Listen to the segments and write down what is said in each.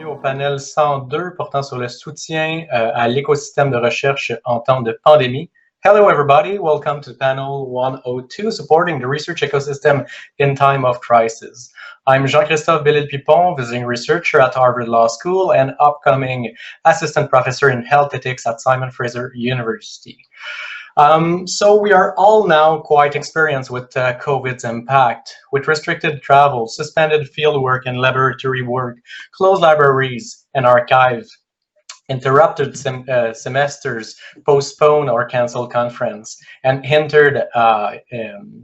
au panel 102 portant sur le soutien à l'écosystème de recherche en temps de pandémie. Hello everybody, welcome to panel 102, supporting the research ecosystem in time of crisis. I'm Jean-Christophe Bélisle-Pipon, visiting researcher at Harvard Law School and upcoming assistant professor in health ethics at Simon Fraser University. So we are all now quite experienced with COVID's impact, with restricted travel, suspended fieldwork and laboratory work, closed libraries and archives, interrupted semesters, postponed or canceled conference, and hindered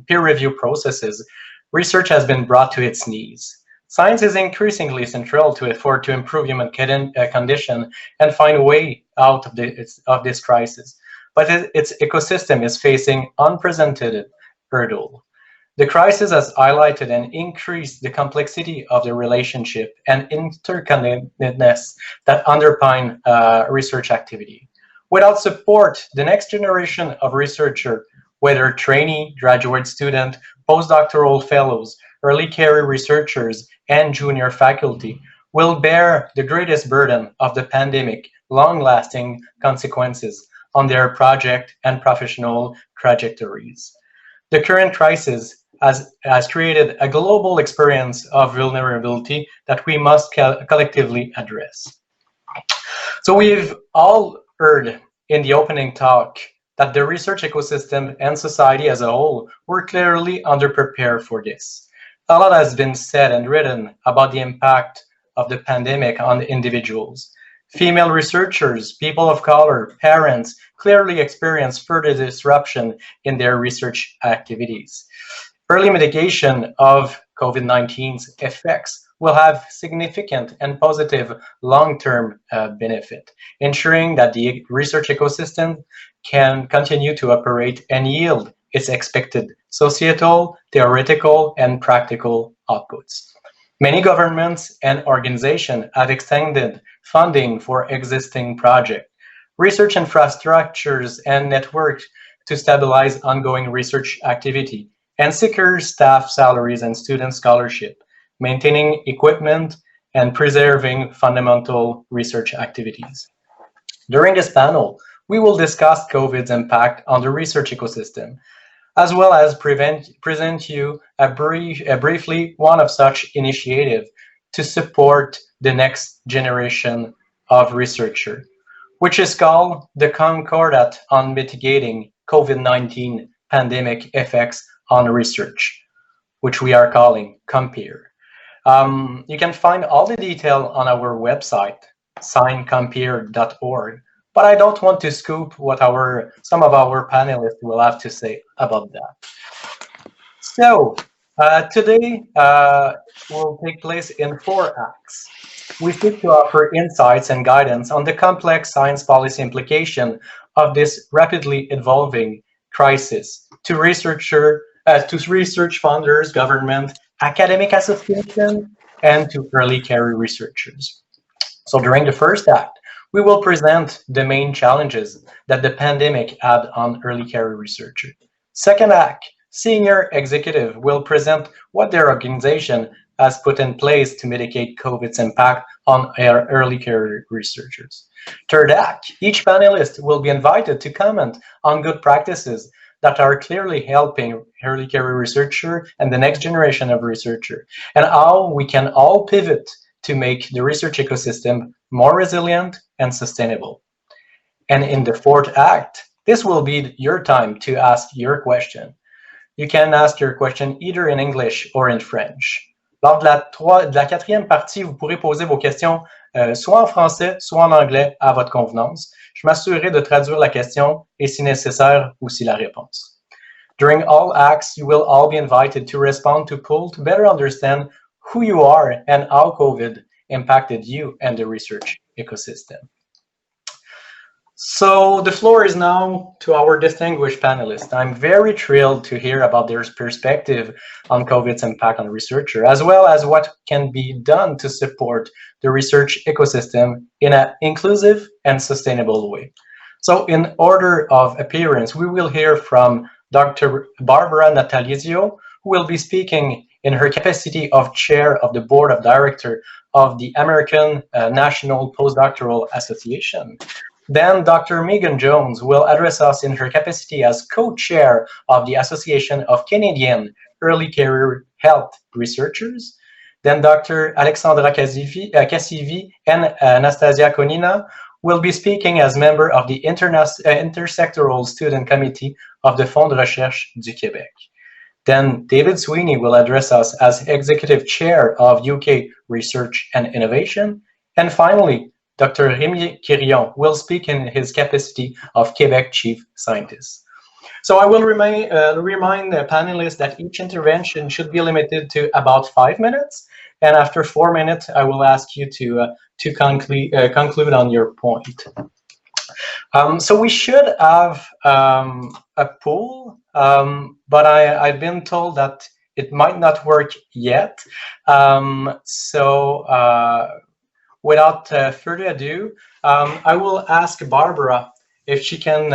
peer review processes. Research has been brought to its knees. Science is increasingly central to effort to improve human condition and find a way out of this crisis. But its ecosystem is facing unprecedented hurdle. The crisis has highlighted and increased the complexity of the relationship and interconnectedness that underpin research activity. Without support, the next generation of researchers, whether trainee, graduate student, postdoctoral fellows, early career researchers, and junior faculty, will bear the greatest burden of the pandemic, long-lasting consequences on their project and professional trajectories. The current crisis has created a global experience of vulnerability that we must collectively address. So we've all heard in the opening talk that the research ecosystem and society as a whole were clearly underprepared for this. A lot has been said and written about the impact of the pandemic on individuals. Female researchers, people of color, parents clearly experience further disruption in their research activities. Early mitigation of COVID-19's effects will have significant and positive long-term benefit, ensuring that the research ecosystem can continue to operate and yield its expected societal, theoretical, and practical outputs. Many governments and organizations have extended funding for existing projects, research infrastructures and networks to stabilize ongoing research activity, and secure staff salaries and student scholarship, maintaining equipment and preserving fundamental research activities. During this panel, we will discuss COVID's impact on the research ecosystem, as well as present you briefly one of such initiatives to support the next generation of researchers, which is called the Concordat on Mitigating COVID-19 Pandemic Effects on Research, which we are calling COMPERE. You can find all the detail on our website, signcompere.org, but I don't want to scoop what some of our panelists will have to say about that. So today will take place in 4 acts. We seek to offer insights and guidance on the complex science policy implication of this rapidly evolving crisis to research funders, government, academic associations, and to early career researchers. So during the first act, we will present the main challenges that the pandemic had on early career researchers. Second act, senior executive will present what their organization has put in place to mitigate COVID's impact on our early career researchers. Third act, each panelist will be invited to comment on good practices that are clearly helping early career researcher and the next generation of researcher, and how we can all pivot to make the research ecosystem more resilient and sustainable. And in the fourth act, this will be your time to ask your question. You can ask your question either in English or in French. Lors de la quatrième partie, vous pourrez poser vos questions soit en français, soit en anglais à votre convenance. Je m'assurerai de traduire la question et si nécessaire, aussi la réponse. During all acts, you will all be invited to respond to poll to better understand who you are and how COVID impacted you and the research ecosystem. So the floor is now to our distinguished panelists. I'm very thrilled to hear about their perspective on COVID's impact on researchers, as well as what can be done to support the research ecosystem in an inclusive and sustainable way. So in order of appearance, we will hear from Dr. Barbara Natalizio, who will be speaking in her capacity of chair of the board of directors of the American National Postdoctoral Association. Then Dr. Meaghan Jones will address us in her capacity as co-chair of the Association of Canadian Early Career Health Researchers. Then Dr. Alexandra Cassivi and Anastasia Konina will be speaking as member of the Intersectoral Student Committee of the Fonds de Recherche du Québec. Then David Sweeney will address us as Executive Chair of UK Research and Innovation. And finally, Dr. Rémi Quirion will speak in his capacity of Quebec Chief Scientist. So I will remind the panelists that each intervention should be limited to about 5 minutes. And after 4 minutes, I will ask you to conclude on your point. So we should have a poll, but I've been told that it might not work yet. Without further ado, I will ask Barbara if she can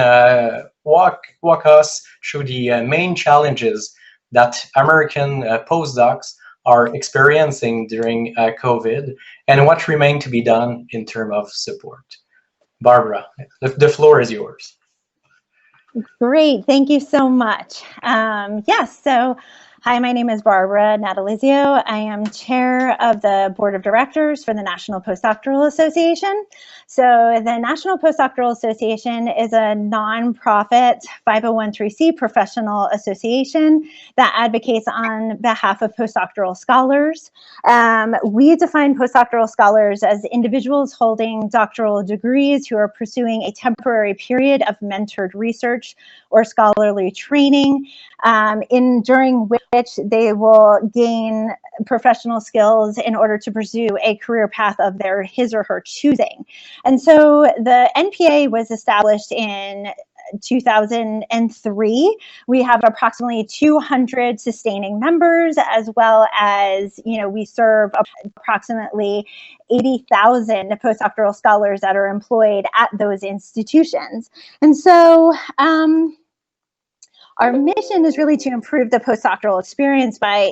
walk us through the main challenges that American postdocs are experiencing during COVID and what remains to be done in terms of support. Barbara, the floor is yours. Great, thank you so much. Yes, so hi, my name is Barbara Natalizio. I am chair of the board of directors for the National Postdoctoral Association. So the National Postdoctoral Association is a nonprofit 501(c) professional association that advocates on behalf of postdoctoral scholars. We define postdoctoral scholars as individuals holding doctoral degrees who are pursuing a temporary period of mentored research or scholarly training, during which they will gain professional skills in order to pursue a career path of his or her choosing. And so the NPA was established in 2003. We have approximately 200 sustaining members, as well as, we serve approximately 80,000 postdoctoral scholars that are employed at those institutions. And so, our mission is really to improve the postdoctoral experience by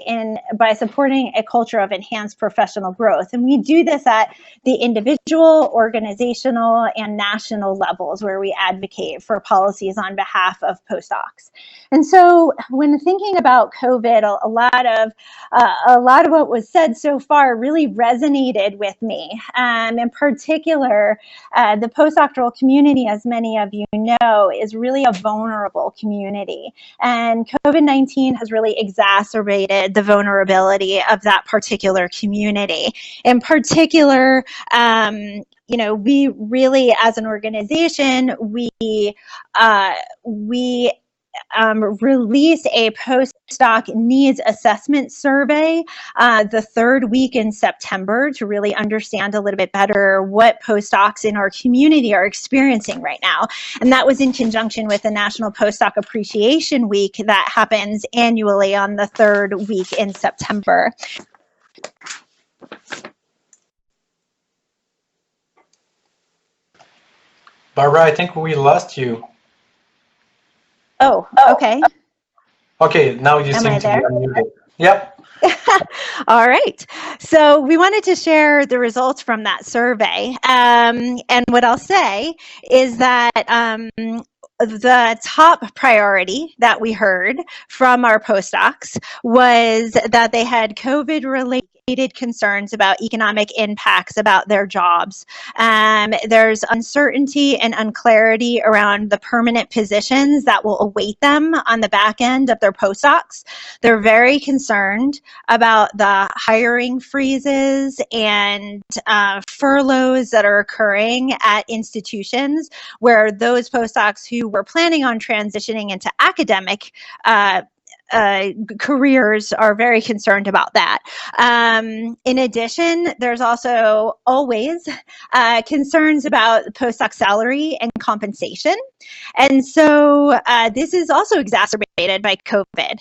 supporting a culture of enhanced professional growth. And we do this at the individual, organizational, and national levels where we advocate for policies on behalf of postdocs. And so when thinking about COVID, a lot of what was said so far really resonated with me. In particular, the postdoctoral community, as many of you know, is really a vulnerable community. And COVID-19 has really exacerbated the vulnerability of that particular community. In particular, we really, as an organization, we released a postdoc needs assessment survey the third week in September to really understand a little bit better what postdocs in our community are experiencing right now. And that was in conjunction with the National Postdoc Appreciation Week that happens annually on the third week in September. Barbara, I think we lost you. Oh, okay. Okay, now you seem to be unmuted. Yep. All right. So we wanted to share the results from that survey. And what I'll say is that the top priority that we heard from our postdocs was that they had COVID-related concerns about economic impacts about their jobs. There's uncertainty and unclarity around the permanent positions that will await them on the back end of their postdocs. They're very concerned about the hiring freezes and furloughs that are occurring at institutions where those postdocs who were planning on transitioning into academic careers are very concerned about that. In addition, there's also always concerns about postdoc salary and compensation. And so this is also exacerbated by COVID.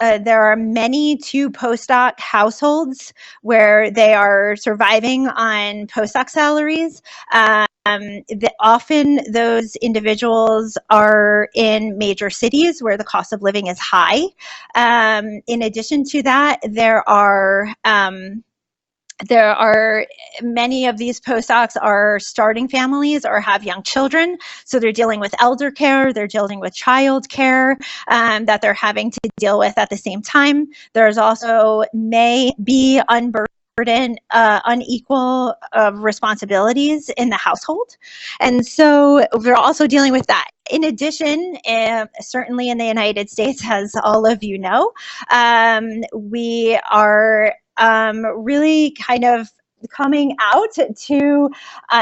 There are many two-postdoc households where they are surviving on postdoc salaries. Often those individuals are in major cities where the cost of living is high. In addition to that, there are There are many of these postdocs are starting families or have young children, so they're dealing with elder care, they're dealing with child care that they're having to deal with at the same time. There's also may be unequal responsibilities in the household. And so we're also dealing with that. In addition, certainly in the United States, as all of you know, we are really kind of coming out to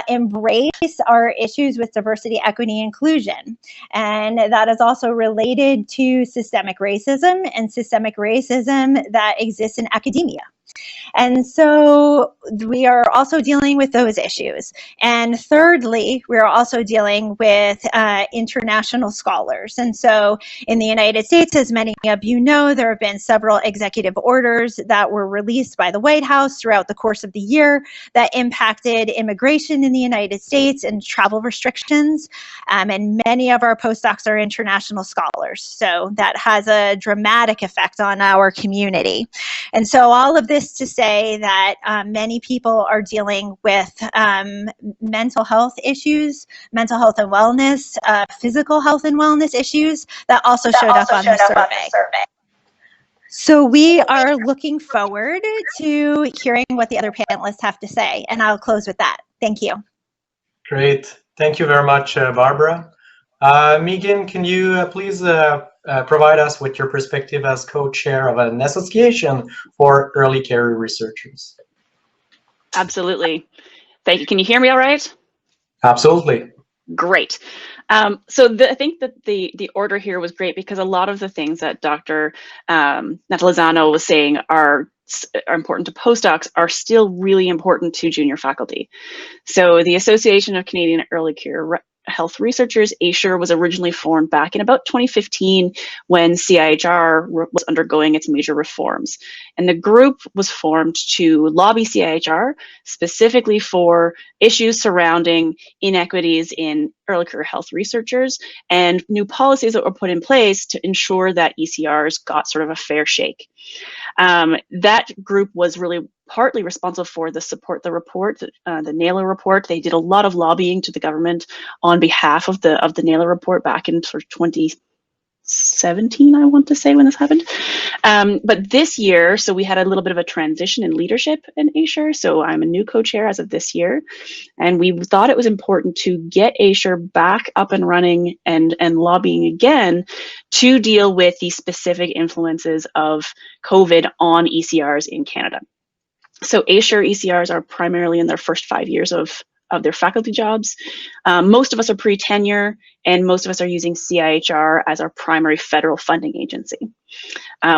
embrace our issues with diversity, equity, inclusion. And that is also related to systemic racism that exists in academia. And so we are also dealing with those issues. And thirdly, we're also dealing with international scholars. And so in the United States, as many of you know, there have been several executive orders that were released by the White House throughout the course of the year that impacted immigration in the United States and travel restrictions. And many of our postdocs are international scholars. So that has a dramatic effect on our community. And so all of this to say that many people are dealing with mental health issues, mental health and wellness, physical health and wellness issues that also showed up on the survey. So we are looking forward to hearing what the other panelists have to say, and I'll close with that. Thank you. Great. Thank you very much, Barbara. Meaghan, can you please provide us with your perspective as co-chair of an association for early care researchers? Absolutely. Thank you. Can you hear me all right? Absolutely. Great. So I think that the order here was great because a lot of the things that Dr. Natalizio was saying are important to postdocs are still really important to junior faculty. So the Association of Canadian Early Care Health Researchers, ACHR, was originally formed back in about 2015 when CIHR was undergoing its major reforms. And the group was formed to lobby CIHR specifically for issues surrounding inequities in early career health researchers and new policies that were put in place to ensure that ECRs got sort of a fair shake. That group was really partly responsible for the report, the NAILA report. They did a lot of lobbying to the government on behalf of the NAILA report back in sort of 2017, I want to say, when this happened. But this year, so we had a little bit of a transition in leadership in ACHR. So I'm a new co-chair as of this year. And we thought it was important to get ACHR back up and running and lobbying again to deal with the specific influences of COVID on ECRs in Canada. So ACHR ECRs are primarily in their first 5 years of their faculty jobs. Most of us are pre-tenure, and most of us are using CIHR as our primary federal funding agency.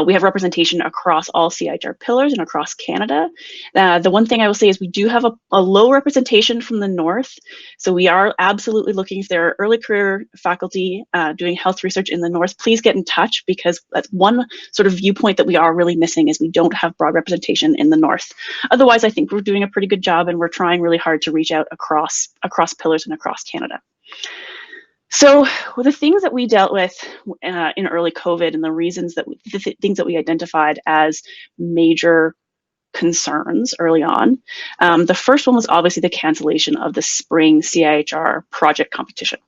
We have representation across all CIHR pillars and across Canada. The one thing I will say is we do have a low representation from the north. So we are absolutely looking, if there are early career faculty doing health research in the north, please get in touch, because that's one sort of viewpoint that we are really missing, is we don't have broad representation in the north. Otherwise, I think we're doing a pretty good job, and we're trying really hard to reach out across pillars and across Canada. So the things that we dealt with in early COVID, and the reasons that the things that we identified as major concerns early on, the first one was obviously the cancellation of the spring CIHR project competition.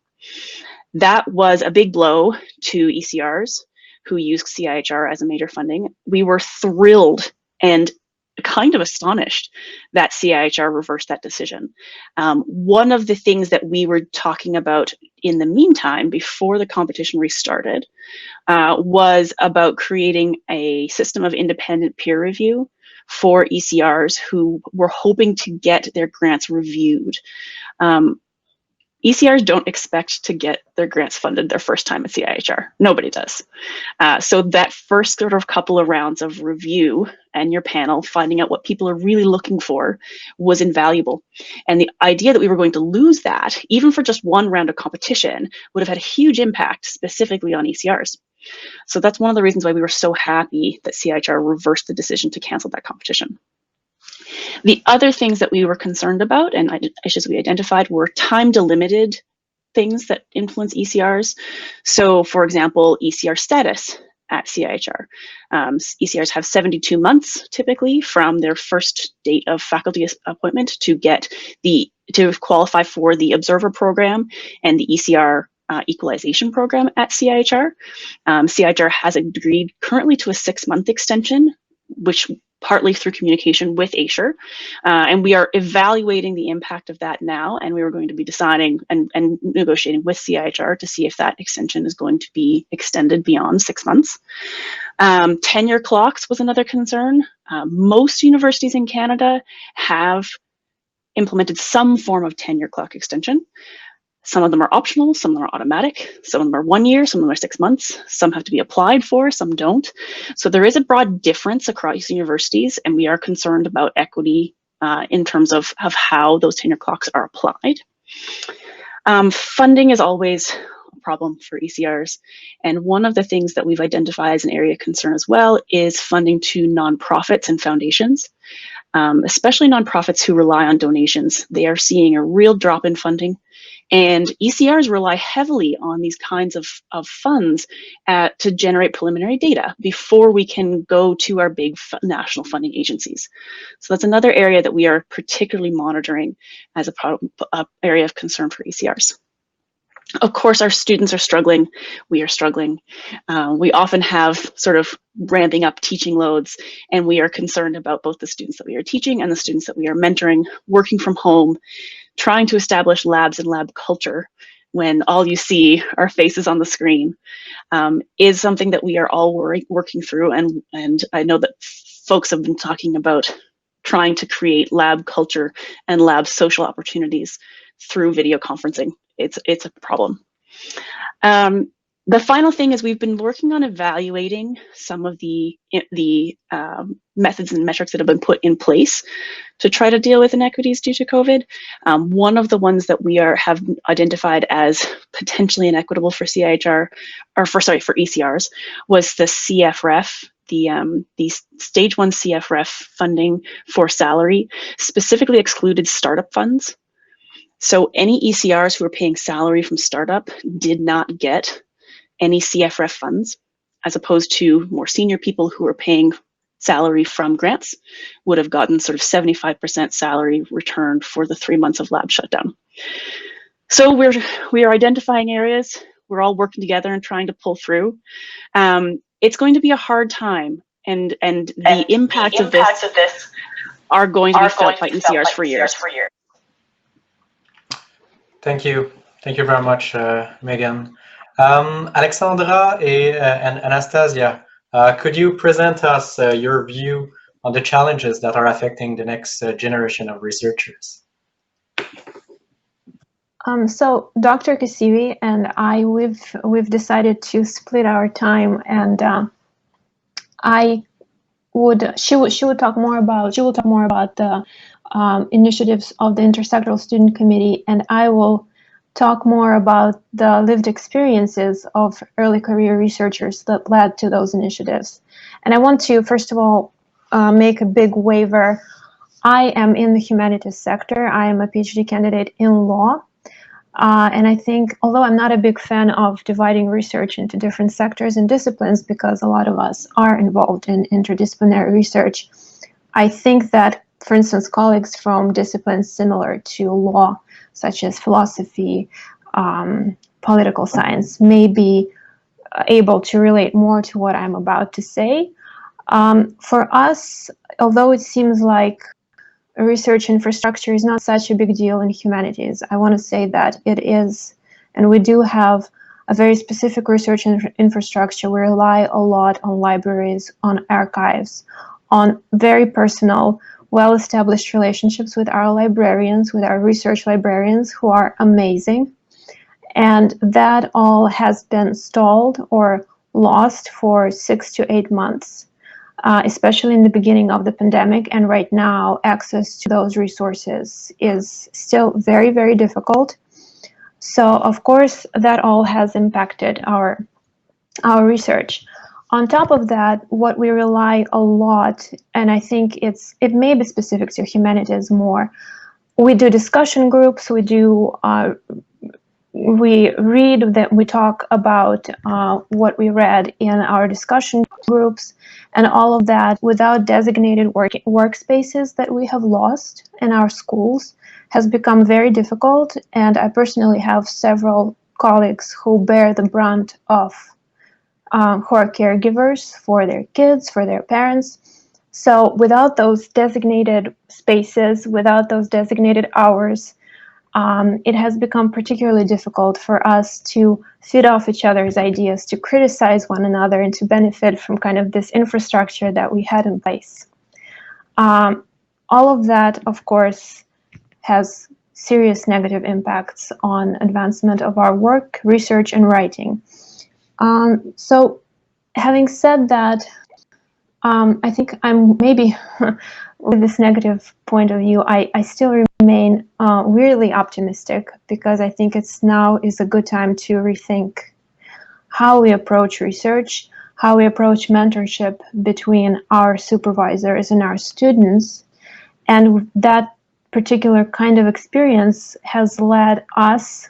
That was a big blow to ECRs who use CIHR as a major funding. We were thrilled and kind of astonished that CIHR reversed that decision. One of the things that we were talking about in the meantime, before the competition restarted, was about creating a system of independent peer review for ECRs who were hoping to get their grants reviewed. ECRs don't expect to get their grants funded their first time at CIHR. Nobody does. So that first sort of couple of rounds of review and your panel, finding out what people are really looking for, was invaluable. And the idea that we were going to lose that, even for just one round of competition, would have had a huge impact specifically on ECRs. So that's one of the reasons why we were so happy that CIHR reversed the decision to cancel that competition. The other things that we were concerned about and issues we identified were time-delimited things that influence ECRs. So, for example, ECR status. at CIHR. ECRs have 72 months typically from their first date of faculty appointment to qualify for the observer program and the ECR equalization program at CIHR. CIHR has agreed currently to a 6-month extension, which partly through communication with ASHR. And we are evaluating the impact of that now, and we are going to be deciding and negotiating with CIHR to see if that extension is going to be extended beyond 6 months. Tenure clocks was another concern. Most universities in Canada have implemented some form of tenure clock extension. Some of them are optional, some of them are automatic, some of them are 1 year, some of them are 6 months, some have to be applied for, some don't. So there is a broad difference across universities, and we are concerned about equity in terms of how those tenure clocks are applied. Funding is always a problem for ECRs, and one of the things that we've identified as an area of concern as well is funding to nonprofits and foundations. Especially nonprofits who rely on donations. They are seeing a real drop in funding, and ECRs rely heavily on these kinds of funds to generate preliminary data before we can go to our big national funding agencies. So that's another area that we are particularly monitoring as a area of concern for ECRs. Of course, our students are struggling. We are struggling. We often have sort of ramping up teaching loads, and we are concerned about both the students that we are teaching and the students that we are mentoring, working from home, trying to establish labs and lab culture when all you see are faces on the screen, is something that we are all working through. And I know that folks have been talking about trying to create lab culture and lab social opportunities through video conferencing. It's a problem. The final thing is we've been working on evaluating some of the methods and metrics that have been put in place to try to deal with inequities due to COVID. One of the ones that we have identified as potentially inequitable for CIHR, or for ECRs, was the CFREF, the stage 1 CFREF funding for salary, specifically excluded startup funds. So any ECRs who were paying salary from startup did not get any CFREF funds, as opposed to more senior people who were paying salary from grants would have gotten sort of 75% salary returned for the 3 months of lab shutdown. So we are identifying areas. We're all working together and trying to pull through. It's going to be a hard time, and the impacts of this are going to be felt by ECRs for years. Thank you. Thank you very much, Meaghan. Alexandra and Anastasia, could you present us your view on the challenges that are affecting the next generation of researchers? So Dr. Cassivi and I, we've decided to split our time, and she will talk more about the initiatives of the Intersectoral Student Committee, and I will talk more about the lived experiences of early career researchers that led to those initiatives. And I want to, first of all, make a big waiver. I am in the humanities sector. I am a PhD candidate in law. And I think, although I'm not a big fan of dividing research into different sectors and disciplines, because a lot of us are involved in interdisciplinary research, I think that, for instance, colleagues from disciplines similar to law, such as philosophy, political science, may be able to relate more to what I'm about to say. For us, although it seems like research infrastructure is not such a big deal in humanities, I want to say that it is, and we do have a very specific research infrastructure. We rely a lot on libraries, on archives, on very personal, well-established relationships with our librarians, with our research librarians, who are amazing. And that all has been stalled or lost for 6 to 8 months, especially in the beginning of the pandemic. And right now, access to those resources is still very, very difficult. So, of course, that all has impacted our research. On top of that, what we rely a lot, and I think it may be specific to humanities more, we do discussion groups, we do we read, that we talk about what we read in our discussion groups, and all of that without designated workspaces that we have lost in our schools has become very difficult. And I personally have several colleagues who bear the brunt of, who are caregivers for their kids, for their parents. So without those designated spaces, without those designated hours, it has become particularly difficult for us to feed off each other's ideas, to criticize one another, and to benefit from kind of this infrastructure that we had in place. All of that, of course, has serious negative impacts on advancement of our work, research, and writing. So having said that, I think I'm maybe with this negative point of view, I still remain weirdly optimistic, because I think now is a good time to rethink how we approach research, how we approach mentorship between our supervisors and our students. And that particular kind of experience has led us,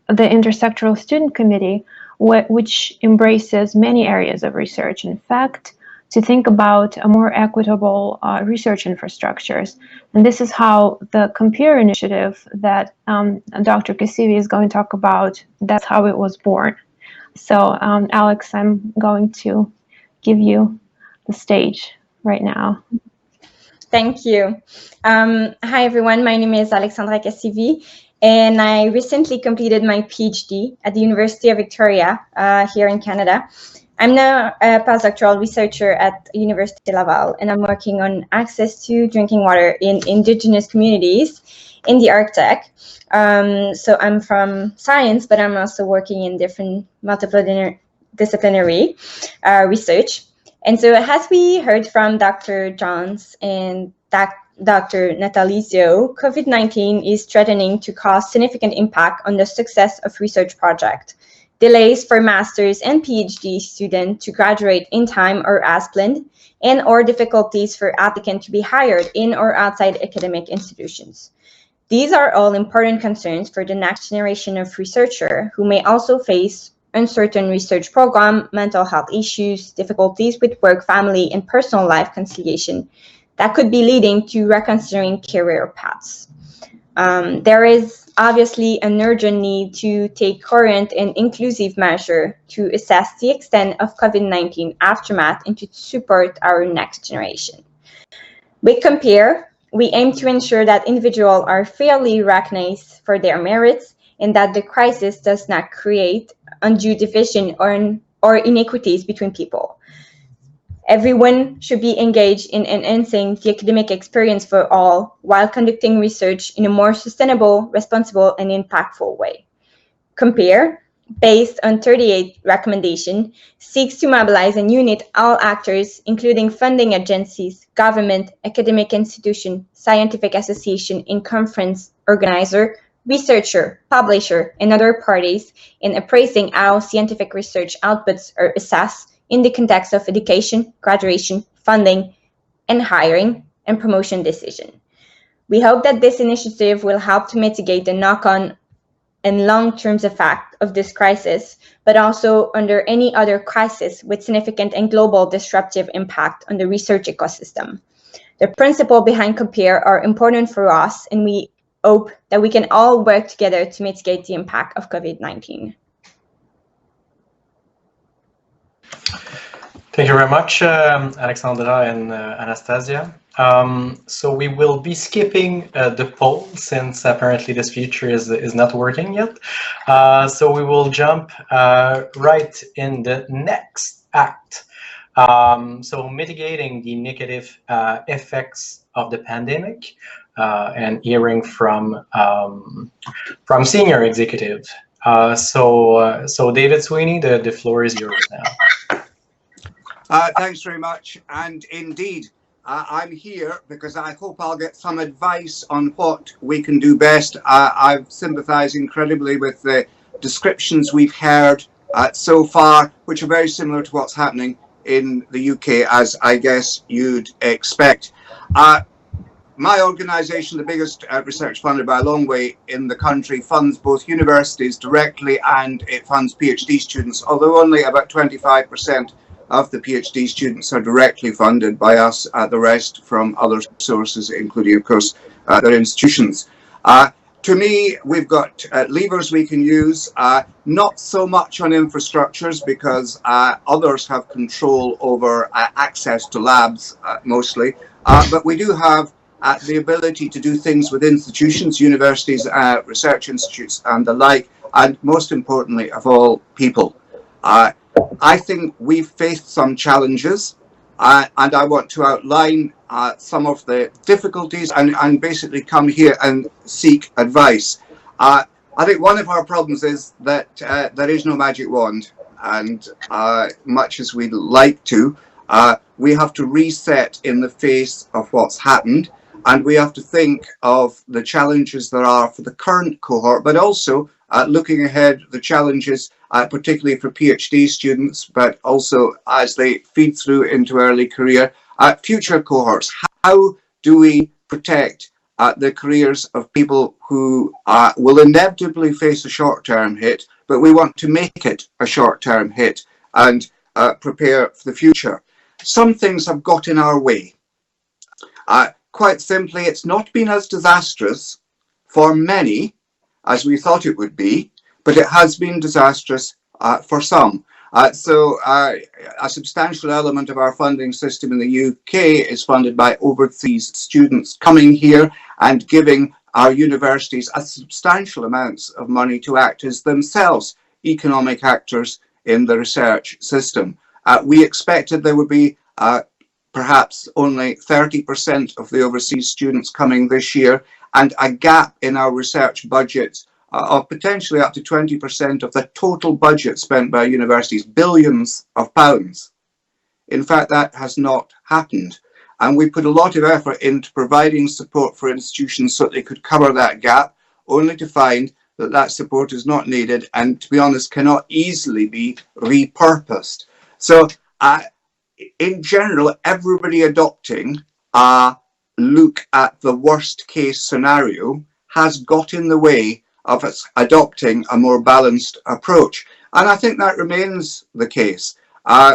the Intersectoral Student Committee, which embraces many areas of research, in fact, to think about a more equitable research infrastructures. And this is how the Compare initiative that Dr. Cassivi is going to talk about, that's how it was born. So Alex, I'm going to give you the stage right now. Thank you. Hi, everyone. My name is Alexandra Cassivi, and I recently completed my PhD at the University of Victoria here in Canada. I'm now a postdoctoral researcher at Université Laval, and I'm working on access to drinking water in Indigenous communities in the Arctic. So I'm from science, but I'm also working in different multidisciplinary research. And so as we heard from Dr. Johns and Dr. Natalizio, COVID-19 is threatening to cause significant impact on the success of research projects. Delays for master's and PhD students to graduate in time or as planned, and/or difficulties for applicants to be hired in or outside academic institutions. These are all important concerns for the next generation of researchers who may also face uncertain research program, mental health issues, difficulties with work, family, and personal life conciliation that could be leading to reconsidering career paths. There is obviously an urgent need to take current and inclusive measures to assess the extent of COVID-19 aftermath and to support our next generation. With Compare, we aim to ensure that individuals are fairly recognized for their merits and that the crisis does not create undue division or inequities between people. Everyone should be engaged in enhancing the academic experience for all while conducting research in a more sustainable, responsible, and impactful way. Compare, based on 38 recommendations, seeks to mobilize and unite all actors, including funding agencies, government, academic institution, scientific association, and conference organizer, researcher, publisher, and other parties in appraising how scientific research outputs are assessed in the context of education, graduation, funding, and hiring and promotion decision. We hope that this initiative will help to mitigate the knock-on and long-term effect of this crisis, but also under any other crisis with significant and global disruptive impact on the research ecosystem. The principles behind Compare are important for us, and we hope that we can all work together to mitigate the impact of COVID-19. Thank you very much, Alexandra and Anastasia. So we will be skipping the poll since apparently this feature is not working yet. So we will jump right in the next act. So mitigating the negative effects of the pandemic and hearing from senior executive. So David Sweeney, the floor is yours now. Thanks very much. And indeed, I'm here because I hope I'll get some advice on what we can do best. I sympathise incredibly with the descriptions we've heard so far, which are very similar to what's happening in the UK, as I guess you'd expect. my organisation, the biggest research funder by a long way in the country, funds both universities directly and it funds PhD students, although only about 25% of the PhD students are directly funded by us, the rest from other sources, including, of course, their institutions. To me, we've got levers we can use, not so much on infrastructures because others have control over access to labs mostly, but we do have the ability to do things with institutions, universities, research institutes and the like, and most importantly of all, people. I think we've faced some challenges and I want to outline some of the difficulties and basically come here and seek advice. I think one of our problems is that there is no magic wand, and much as we'd like to, we have to reset in the face of what's happened, and we have to think of the challenges there are for the current cohort, but also looking ahead, the challenges particularly for PhD students, but also as they feed through into early career, future cohorts. How do we protect the careers of people who will inevitably face a short-term hit, but we want to make it a short-term hit and prepare for the future? Some things have got in our way. Quite simply, it's not been as disastrous for many as we thought it would be, but it has been disastrous for some. So a substantial element of our funding system in the UK is funded by overseas students coming here and giving our universities a substantial amounts of money to act as themselves economic actors in the research system. We expected there would be perhaps only 30% of the overseas students coming this year, and a gap in our research budgets of potentially up to 20% of the total budget spent by universities, billions of pounds. In fact, that has not happened. And we put a lot of effort into providing support for institutions so that they could cover that gap, only to find that that support is not needed and, to be honest, cannot easily be repurposed. So in general, everybody adopting a look at the worst case scenario has got in the way of us adopting a more balanced approach. And I think that remains the case.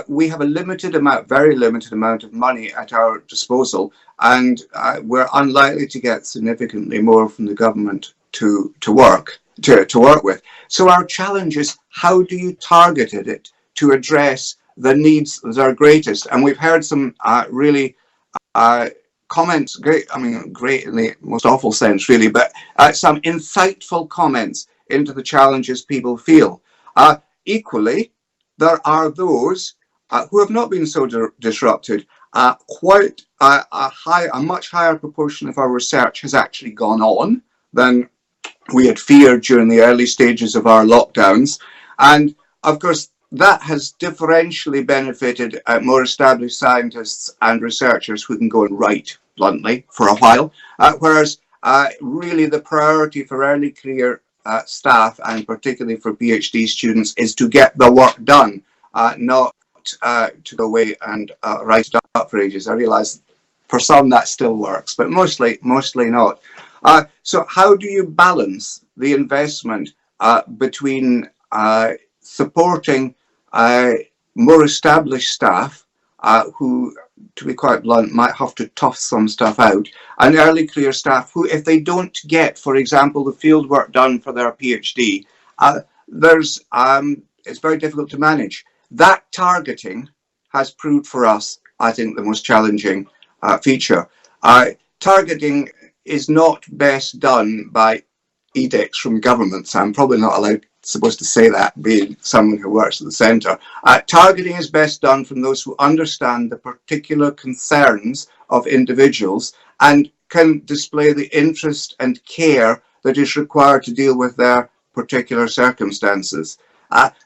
We have a limited amount, very limited amount of money at our disposal, and we're unlikely to get significantly more from the government to work with. So our challenge is, how do you target it to address the needs that are greatest? And we've heard some really comments, great in the most awful sense really, but some insightful comments into the challenges people feel. Equally, there are those who have not been so disrupted. Quite a much higher proportion of our research has actually gone on than we had feared during the early stages of our lockdowns. And of course, that has differentially benefited more established scientists and researchers who can go and write bluntly for a while, whereas really the priority for early career staff, and particularly for PhD students, is to get the work done, not to go away and write it up for ages. I realise for some that still works, but mostly not. So how do you balance the investment between supporting more established staff who, to be quite blunt, might have to tough some stuff out, and early career staff who, if they don't get, for example, the field work done for their PhD, it's very difficult to manage. That targeting has proved for us, I think, the most challenging feature. Targeting is not best done by edicts from governments. I'm probably not supposed to say that, being someone who works at the centre. Targeting is best done from those who understand the particular concerns of individuals and can display the interest and care that is required to deal with their particular circumstances.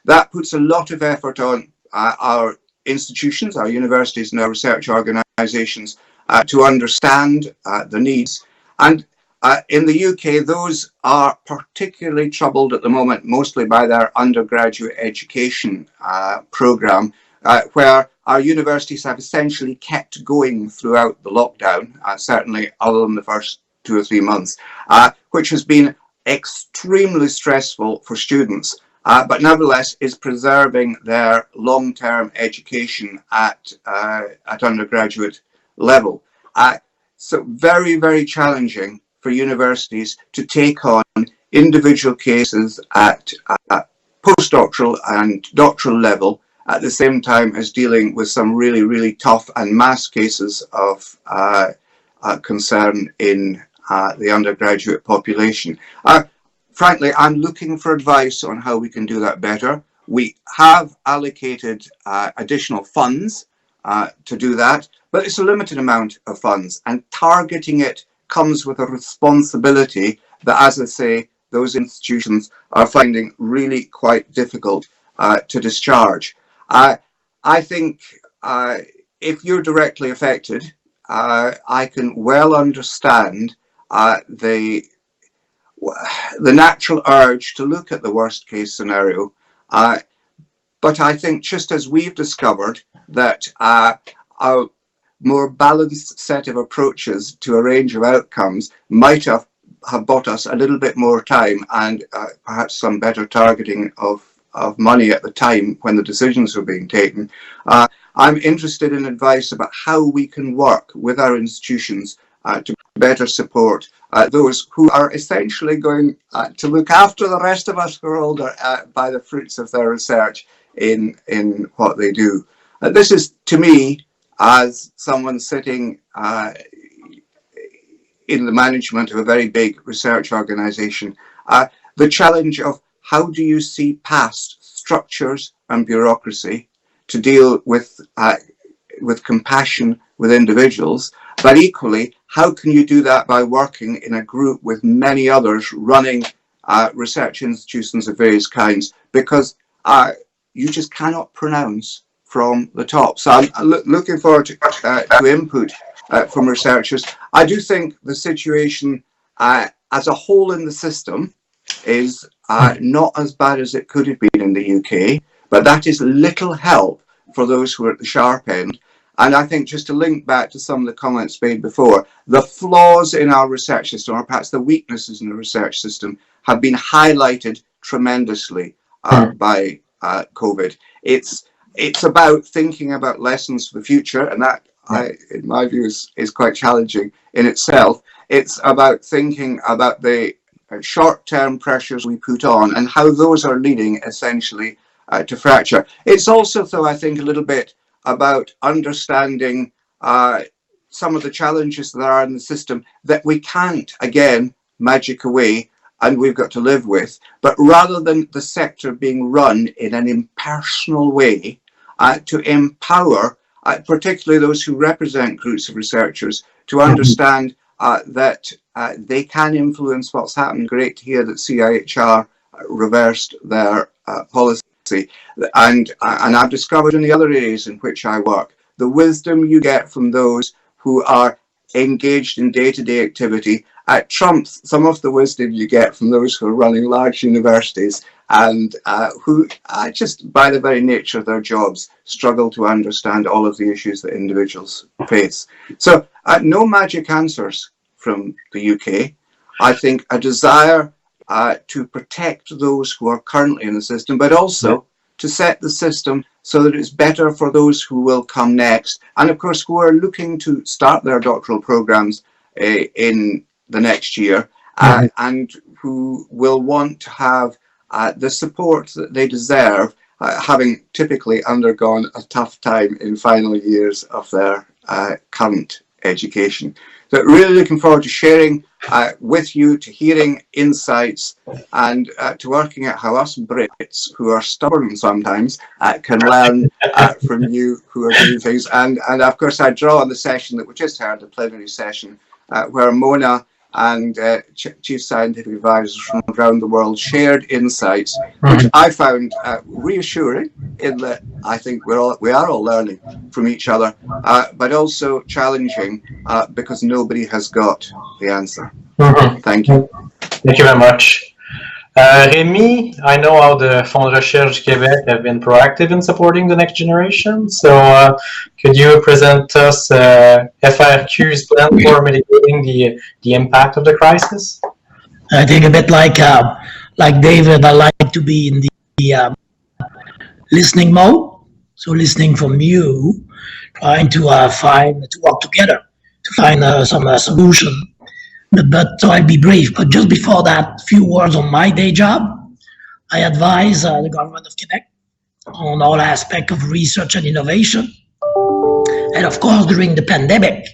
That puts a lot of effort on our institutions, our universities and our research organisations to understand the needs. And in the UK, those are particularly troubled at the moment, mostly by their undergraduate education programme, where our universities have essentially kept going throughout the lockdown, certainly other than the first 2 or 3 months, which has been extremely stressful for students, but nevertheless is preserving their long-term education at undergraduate level. So very, very challenging for universities to take on individual cases at postdoctoral and doctoral level at the same time as dealing with some really, really tough and mass cases of concern in the undergraduate population. Frankly, I'm looking for advice on how we can do that better. We have allocated additional funds to do that, but it's a limited amount of funds, and targeting it comes with a responsibility that, as I say, those institutions are finding really quite difficult to discharge. I think if you're directly affected, I can well understand the natural urge to look at the worst case scenario. But I think, just as we've discovered that a more balanced set of approaches to a range of outcomes might have bought us a little bit more time and perhaps some better targeting of money at the time when the decisions were being taken. I'm interested in advice about how we can work with our institutions to better support those who are essentially going to look after the rest of us who are older by the fruits of their research in what they do. This is, to me, as someone sitting in the management of a very big research organization, the challenge of how do you see past structures and bureaucracy to deal with compassion with individuals, but equally, how can you do that by working in a group with many others running research institutions of various kinds, because you just cannot pronounce from the top. So I'm looking forward to input from researchers. I do think the situation as a whole in the system is not as bad as it could have been in the UK, but that is little help for those who are at the sharp end. And I think, just to link back to some of the comments made before, the flaws in our research system, or perhaps the weaknesses in the research system, have been highlighted tremendously by COVID. It's about thinking about lessons for the future, and that, in my view, is quite challenging in itself. It's about thinking about the short-term pressures we put on and how those are leading essentially to fracture. It's also, though, I think, a little bit about understanding some of the challenges that are in the system that we can't, again, magic away and we've got to live with. But rather than the sector being run in an impersonal way, to empower particularly those who represent groups of researchers to understand that they can influence what's happened. Great to hear that CIHR reversed their policy. And I've discovered in the other areas in which I work, the wisdom you get from those who are engaged in day-to-day activity trumps some of the wisdom you get from those who are running large universities and who just by the very nature of their jobs struggle to understand all of the issues that individuals face. So no magic answers from the UK. I think a desire to protect those who are currently in the system, but also to set the system so that it's better for those who will come next, and of course who are looking to start their doctoral programs in the next year, and who will want to have the support that they deserve, having typically undergone a tough time in final years of their current education. So really looking forward to sharing with you, to hearing insights, and to working out how us Brits, who are stubborn sometimes, can learn from you who are doing things. And of course, I draw on the session that we just heard, the plenary session, where Mona and chief scientific advisors from around the world shared insights, which I found reassuring, in that I think we are all learning from each other, but also challenging because nobody has got the answer. Thank you. Thank you very much. Rémi, I know how the Fonds de Recherche du Québec have been proactive in supporting the next generation. So could you present us FRQ's plan for mitigating the impact of the crisis? I think a bit like David, I like to be in the listening mode. So listening from you, trying to work together to find some solution. But so I'll be brief. But just before that, few words on my day job. I advise the government of Quebec on all aspects of research and innovation. And of course, during the pandemic,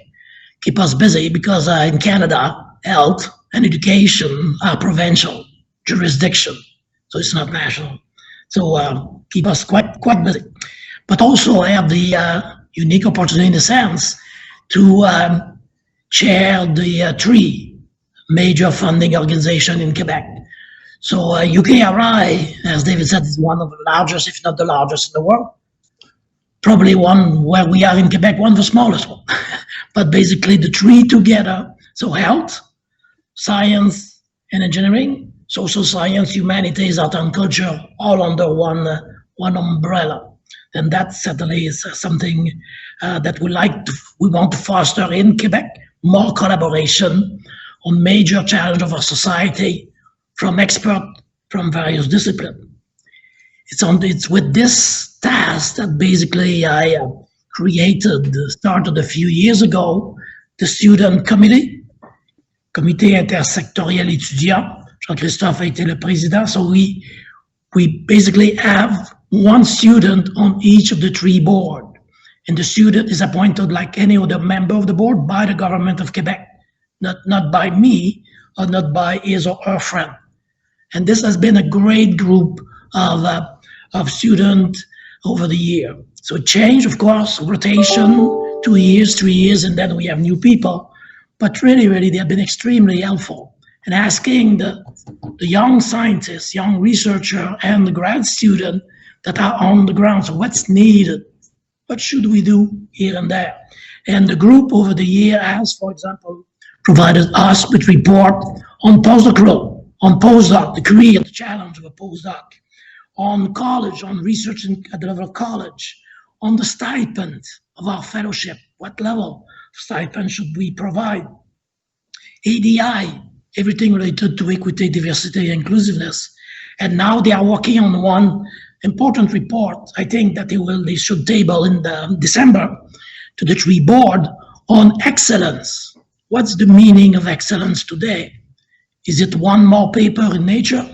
keep us busy because in Canada, health and education are provincial jurisdiction. So it's not national. So keep us quite busy. But also I have the unique opportunity in the sense to chair the 3 major funding organization in Quebec. So UKRI, as David said, is one of the largest, if not the largest in the world. Probably one where we are in Quebec, one of the smallest one. But basically the 3 together, so health, science and engineering, social science, humanities, art and culture, all under one umbrella. And that certainly is something that we want to foster in Quebec, more collaboration on major challenges of our society from experts from various disciplines. It's with this task that basically I started a few years ago, the student committee, Comité intersectoriel étudiant. Jean-Christophe a été le président. So we basically have one student on each of the 3 boards. And the student is appointed like any other member of the board by the government of Quebec, not by me or not by his or her friend. And this has been a great group of students over the year. So change, of course, rotation, 2 years, 3 years, and then we have new people. But really, they have been extremely helpful. And asking the young scientists, young researcher, and the grad student that are on the ground, so what's needed? What should we do here and there? And the group over the year has, for example, provided us with report on postdoctoral, on postdoc, the career, the challenge of a postdoc, on college, on research at the level of college, on the stipend of our fellowship, what level of stipend should we provide? ADI, everything related to equity, diversity, inclusiveness. And now they are working on one important report. I think that they should table in December to the 3 board on excellence. What's the meaning of excellence today? Is it one more paper in Nature,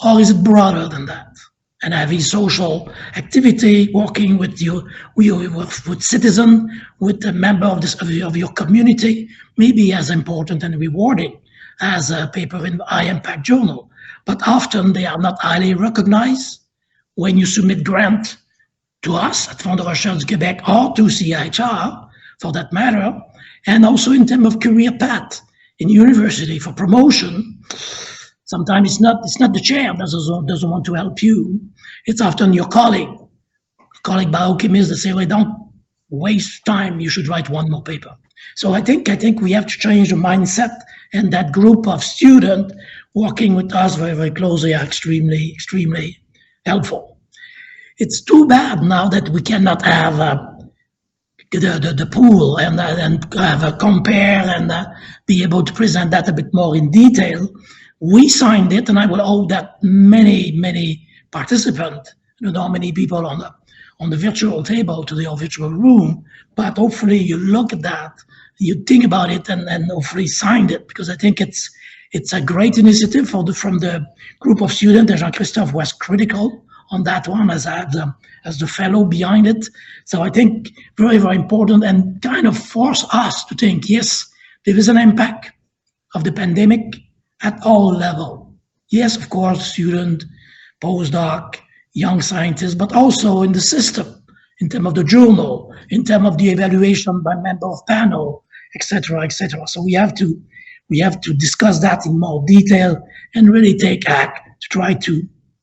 or is it broader than that? And having social activity, working with with citizen, with a member of your community, maybe as important and rewarding as a paper in high impact journal. But often they are not highly recognized. When you submit grant to us at Fonds de Recherche du Québec or to CIHR, for that matter, and also in terms of career path in university for promotion, sometimes it's not the chair that doesn't want to help you. It's often your colleague biochemist that say, well, don't waste time, you should write one more paper. So I think we have to change the mindset, and that group of students working with us very, very closely are extremely helpful. It's too bad now that we cannot have the pool and have a compare and be able to present that a bit more in detail. We signed it, and I will hope that many participants, I don't know how many people on the virtual table to the virtual room, but hopefully you look at that, you think about it, and hopefully signed it, because I think it's a great initiative from the group of students, and Jean-Christophe was critical on that one as the fellow behind it. So I think very, very important, and kind of force us to think, yes, there is an impact of the pandemic at all levels. Yes, of course, student, postdoc, young scientists, but also in the system, in terms of the journal, in terms of the evaluation by member of panel, etc., etc. So we have to discuss that in more detail and really take act to try to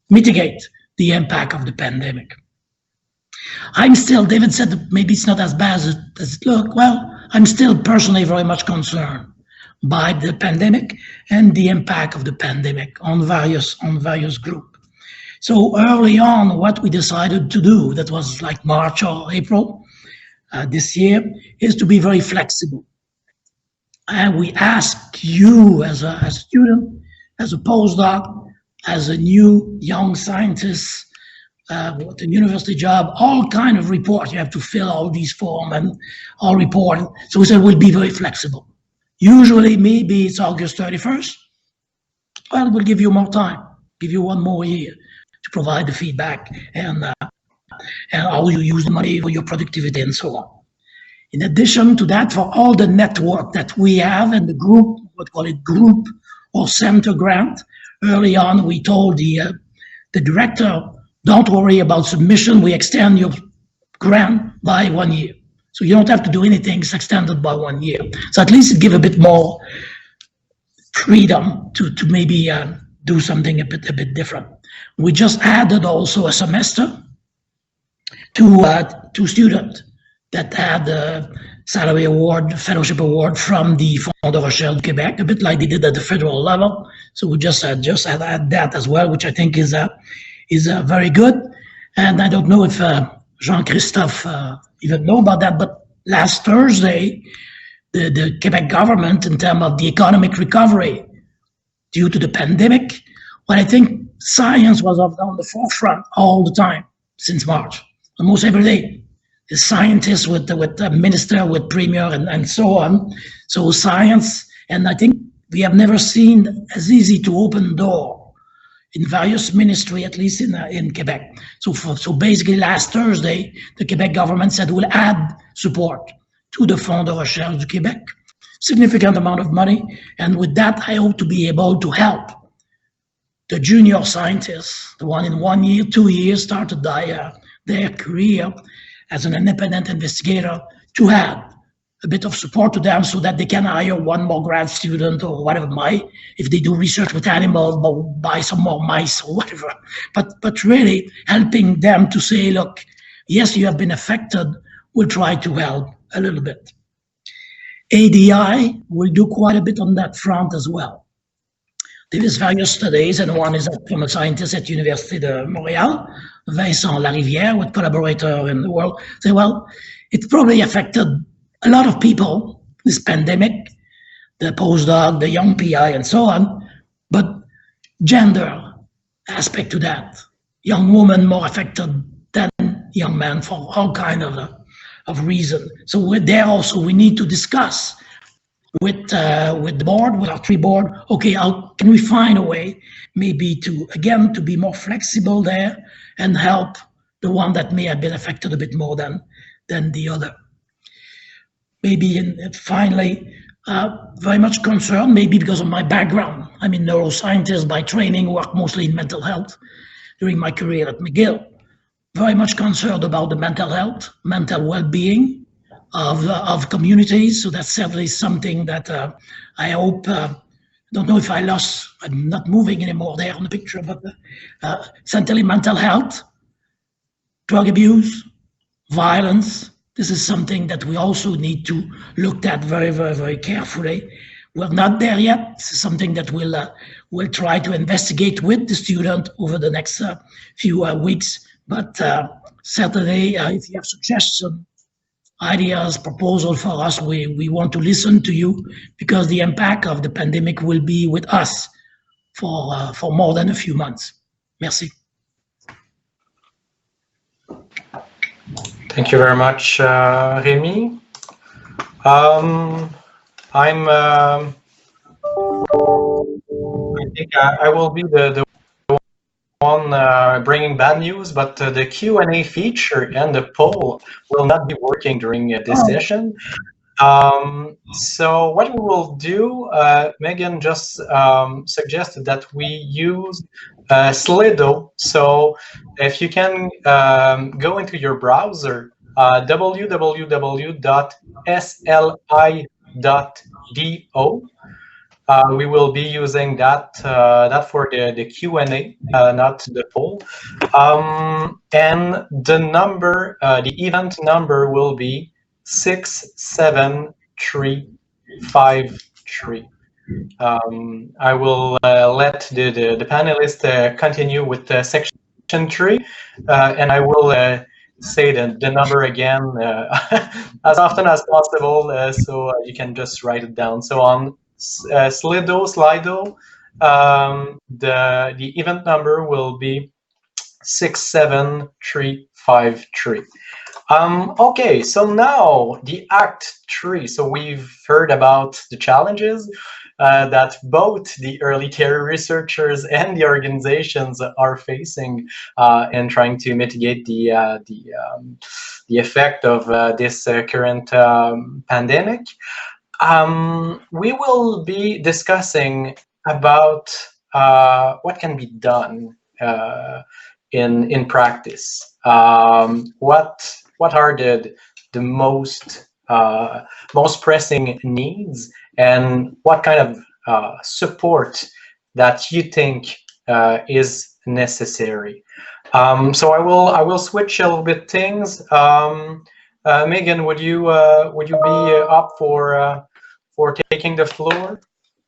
mitigate the impact of the pandemic. David said that maybe it's not as bad as it looked. Well, I'm still personally very much concerned by the pandemic and the impact of the pandemic on various groups. So early on, what we decided to do, that was like March or April this year, is to be very flexible. And we ask you as a student, as a postdoc, as a new young scientist, with a university job, all kind of reports. You have to fill all these forms and all reporting. So we said we'll be very flexible. Usually, maybe it's August 31st. Well, we'll give you more time, give you one more year to provide the feedback and how you use the money for your productivity and so on. In addition to that, for all the network that we have and the group, what call it group or center grant, early on we told the director, don't worry about submission, we extend your grant by 1 year. So you don't have to do anything, it's extended by 1 year. So at least it gives a bit more freedom to maybe do something a bit different. We just added also a semester to students that had a salary award, fellowship award from the Fonds de Recherche du Québec, a bit like they did at the federal level. So we just add that as well, which I think is very good. And I don't know if Jean-Christophe even know about that, but last Thursday, the Quebec government, in terms of the economic recovery due to the pandemic, well, I think science was on the forefront all the time since March, almost every day. The scientists with the minister, with premier, and so on. So science, and I think we have never seen as easy to open door in various ministry, at least in Quebec. So basically last Thursday, the Quebec government said we'll add support to the Fonds de Recherche du Québec, significant amount of money. And with that, I hope to be able to help the junior scientists, the one in 1 year, 2 years, started their career as an independent investigator, to add a bit of support to them so that they can hire one more grad student or whatever if they do research with animals, buy some more mice or whatever. But really helping them to say, look, yes, you have been affected, we'll try to help a little bit. ADI will do quite a bit on that front as well. There is various studies, and one is from a scientist at Université de Montréal, Vincent Larivière, with collaborator in the world, say, well, it probably affected a lot of people, this pandemic, the postdoc, the young PI, and so on, but gender aspect to that. Young women more affected than young men for all kind of reason. So there also we need to discuss with the board, with our tree board, okay, how can we find a way maybe to be more flexible there and help the one that may have been affected a bit more than the other. Maybe finally, very much concerned, maybe because of my background. I'm a neuroscientist by training, work mostly in mental health during my career at McGill. Very much concerned about the mental health, mental well-being of communities. So that's certainly something that I hope, don't know if I'm not moving anymore there on the picture, but certainly mental health, drug abuse, violence. This is something that we also need to look at very, very, very carefully. We're not there yet. This is something that we'll try to investigate with the student over the next few weeks. But certainly, if you have suggestions, ideas, proposals for us, we want to listen to you, because the impact of the pandemic will be with us for more than a few months. Merci. Thank you very much, Rémi. I think I will be the one bringing bad news, but the Q&A feature and the poll will not be working during this session. So what we will do, Meaghan just suggested that we use Slido. So if you can go into your browser, www.sli.do. We will be using that for the Q&A, not the poll. And the number, the event number will be 67353. tree. I will let the panelists continue with section 3, and I will say the number again as often as possible, so you can just write it down. So on Slido, the event number will be 67353. Okay, so now the Act 3. So we've heard about the challenges that both the early care researchers and the organizations are facing in trying to mitigate the effect of this current pandemic. We will be discussing about what can be done in practice. What are the most pressing needs, and what kind of support that you think is necessary? So I will switch a little bit things. Meaghan, would you be up for taking the floor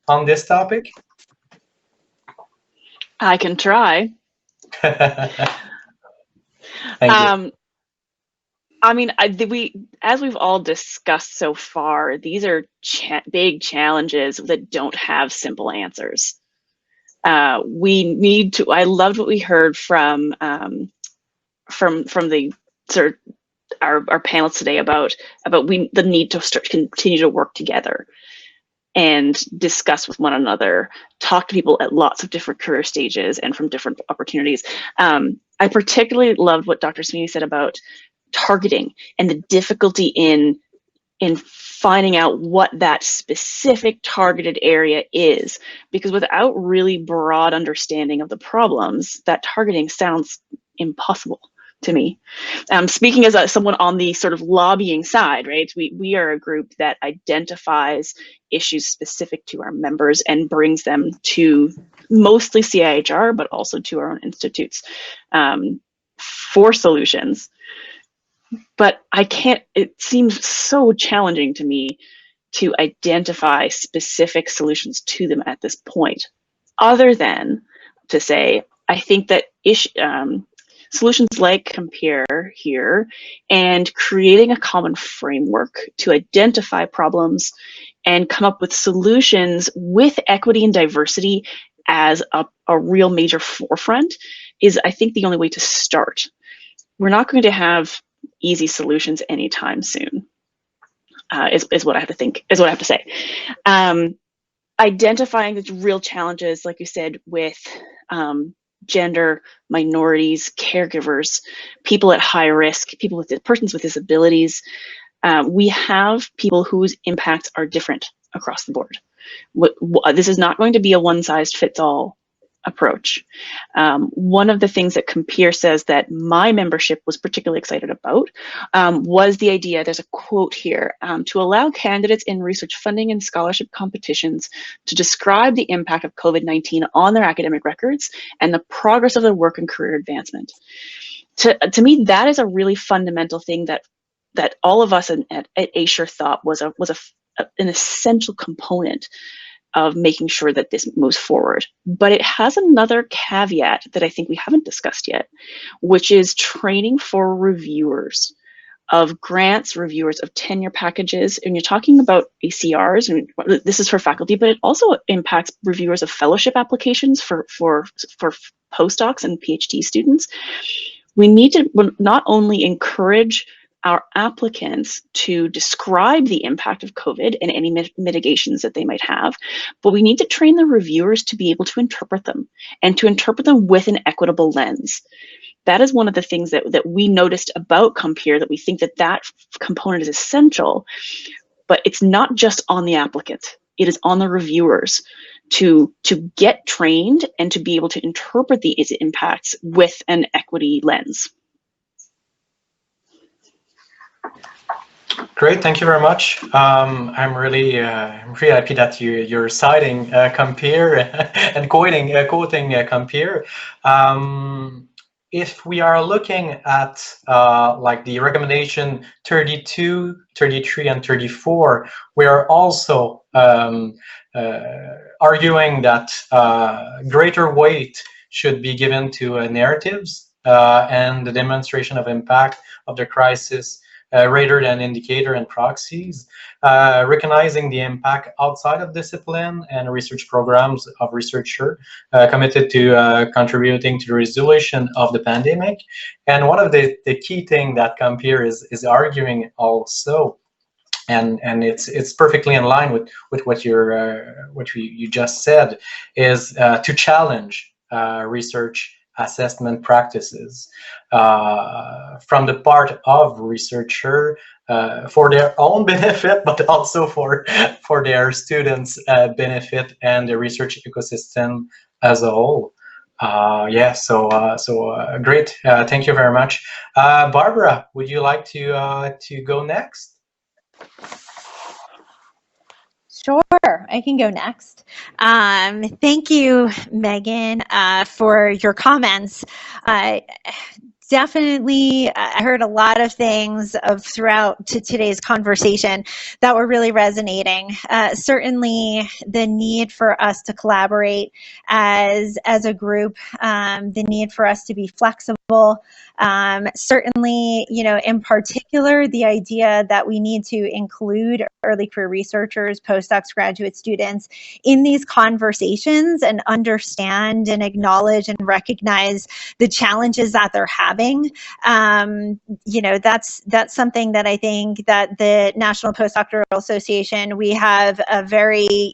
on this topic? I can try. Thank you. I mean, as we've all discussed so far, these are big challenges that don't have simple answers. We need to. I loved what we heard from the sort of our panelists today about the need to continue to work together and discuss with one another, talk to people at lots of different career stages and from different opportunities. I particularly loved what Dr. Sweeney said about targeting and the difficulty in finding out what that specific targeted area is, because without really broad understanding of the problems, that targeting sounds impossible to me. Speaking as someone on the sort of lobbying side, right? We are a group that identifies issues specific to our members and brings them to mostly CIHR, but also to our own institutes for solutions. But it seems so challenging to me to identify specific solutions to them at this point, other than to say, I think that solutions like Compare here and creating a common framework to identify problems and come up with solutions with equity and diversity as a real major forefront is, I think, the only way to start. We're not going to have easy solutions anytime soon, is what I have to think, is what I have to say. Identifying the real challenges, like you said, with gender, minorities, caregivers, people at high risk, persons with disabilities. We have people whose impacts are different across the board. This is not going to be a one-size-fits-all approach. One of the things that Compare says that my membership was particularly excited about was the idea, there's a quote here, to allow candidates in research funding and scholarship competitions to describe the impact of COVID-19 on their academic records and the progress of their work and career advancement. To me, that is a really fundamental thing that all of us at ASHR thought was an essential component of making sure that this moves forward. But it has another caveat that I think we haven't discussed yet, which is training for reviewers of grants, reviewers of tenure packages. And you're talking about ACRs, and this is for faculty, but it also impacts reviewers of fellowship applications for postdocs and PhD students. We need to not only encourage our applicants to describe the impact of COVID and any mitigations that they might have, but we need to train the reviewers to be able to interpret them and to interpret them with an equitable lens. That is one of the things that we noticed about Compare, that we think that component is essential, but it's not just on the applicant, it is on the reviewers to get trained and to be able to interpret these impacts with an equity lens. Great, thank you very much. I'm really happy that you're citing Compare and quoting Compare. if we are looking at like the recommendation 32, 33, and 34, we are also arguing that greater weight should be given to narratives and the demonstration of impact of the crisis rather than indicator and proxies, recognizing the impact outside of discipline and research programs of researchers committed to contributing to the resolution of the pandemic. And one of the key things that come here is arguing also, and it's perfectly in line with what you just said, is to challenge research assessment practices from the part of researcher for their own benefit, but also for their students' benefit and the research ecosystem as a whole. Yeah, so great. Thank you very much. Barbara, would you like to go next? Sure, I can go next. Thank you, Meaghan, for your comments. Definitely, I heard a lot of things throughout today's conversation that were really resonating. Certainly, the need for us to collaborate as a group, the need for us to be flexible. Certainly, in particular, the idea that we need to include early career researchers, postdocs, graduate students in these conversations and understand and acknowledge and recognize the challenges that they're having. That's something that I think that the National Postdoctoral Association, we have a very,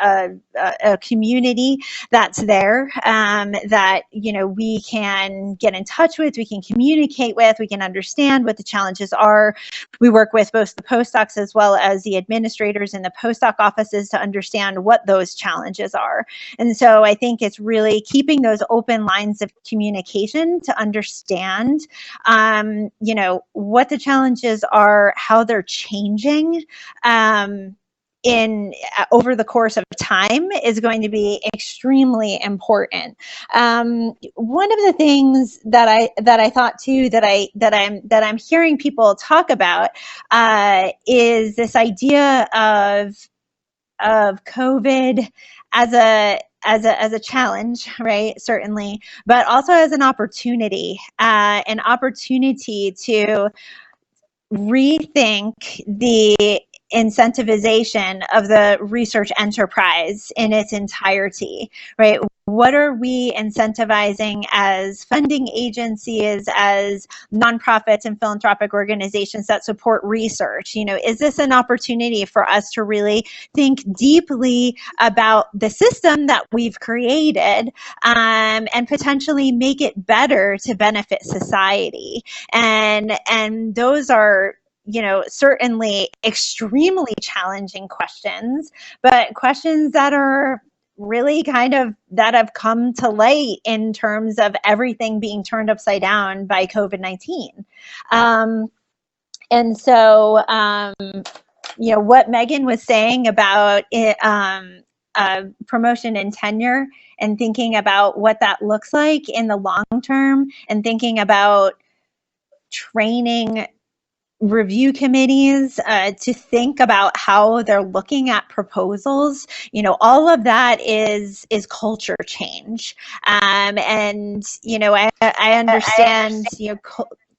a community that's there that, we can get in touch with, we can communicate with, we can understand what the challenges are. We work with both the postdocs as well as the administrators in the postdoc offices to understand what those challenges are. And so I think it's really keeping those open lines of communication to understand, what the challenges are, how they're changing, over the course of time is going to be extremely important. One of the things that I thought too that I'm hearing people talk about is this idea of COVID as a challenge, right? Certainly, but also as an opportunity to rethink the incentivization of the research enterprise in its entirety, right? What are we incentivizing as funding agencies, as nonprofits and philanthropic organizations that support research? Is this an opportunity for us to really think deeply about the system that we've created and potentially make it better to benefit society? And those are certainly extremely challenging questions, but questions that are really that have come to light in terms of everything being turned upside down by COVID-19. And so, what Meaghan was saying about promotion and tenure and thinking about what that looks like in the long term and thinking about training review committees to think about how they're looking at proposals, all of that is culture change. And I understand,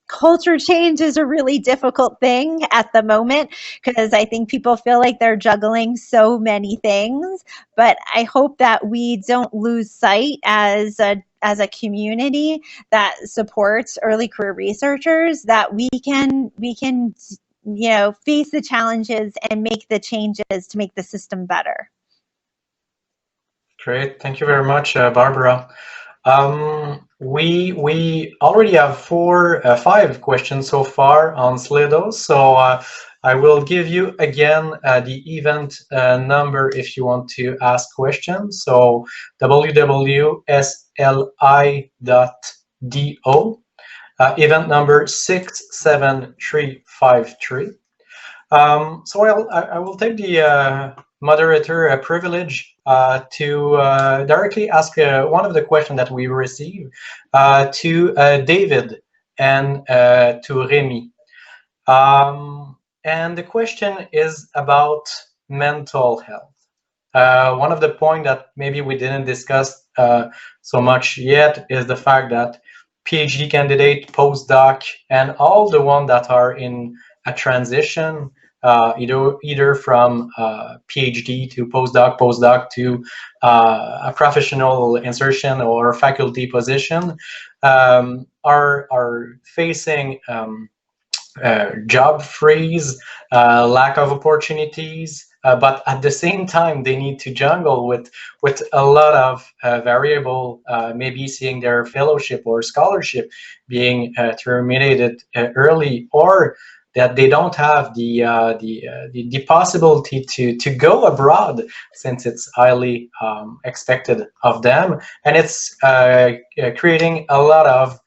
culture change is a really difficult thing at the moment because I think people feel like they're juggling so many things, but I hope that we don't lose sight as a community that supports early career researchers, that we can face the challenges and make the changes to make the system better. Great, thank you very much, Barbara. We already have 5 questions so far on Slido, so I will give you again the event number if you want to ask questions. So www.sli.do, event number 67353. So I will take the moderator privilege to directly ask one of the questions that we received to David and to Rémi. And the question is about mental health. One of the points that maybe we didn't discuss so much yet is the fact that PhD candidate, postdoc, and all the ones that are in a transition, either from PhD to postdoc, postdoc to a professional insertion or faculty position, are facing job freeze, lack of opportunities, but at the same time they need to jungle with a lot of variable, maybe seeing their fellowship or scholarship being terminated early, or that they don't have the possibility to go abroad since it's highly expected of them, and it's creating a lot of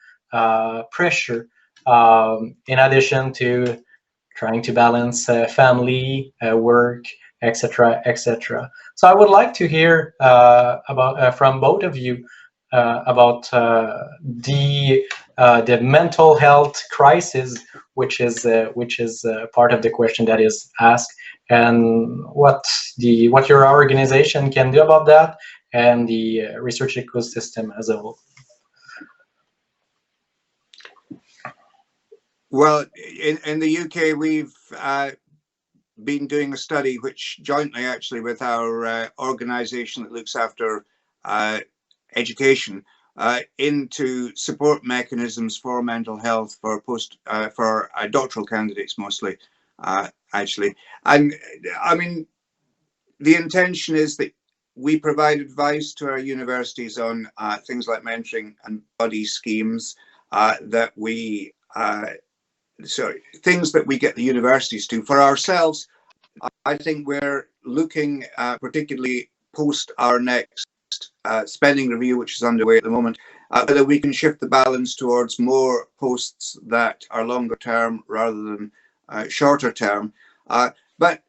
pressure. In addition to trying to balance family, work, etc., etc. So I would like to hear about from both of you about the mental health crisis, which is part of the question that is asked, and what your organization can do about that, and the research ecosystem as a whole. Well, in the UK, we've been doing a study which jointly actually with our organisation that looks after education into support mechanisms for mental health for doctoral candidates mostly, actually. And I mean, the intention is that we provide advice to our universities on things like mentoring and buddy schemes that we things that we get the universities to. For ourselves, I think we're looking particularly post our next spending review, which is underway at the moment, whether we can shift the balance towards more posts that are longer term rather than shorter term. But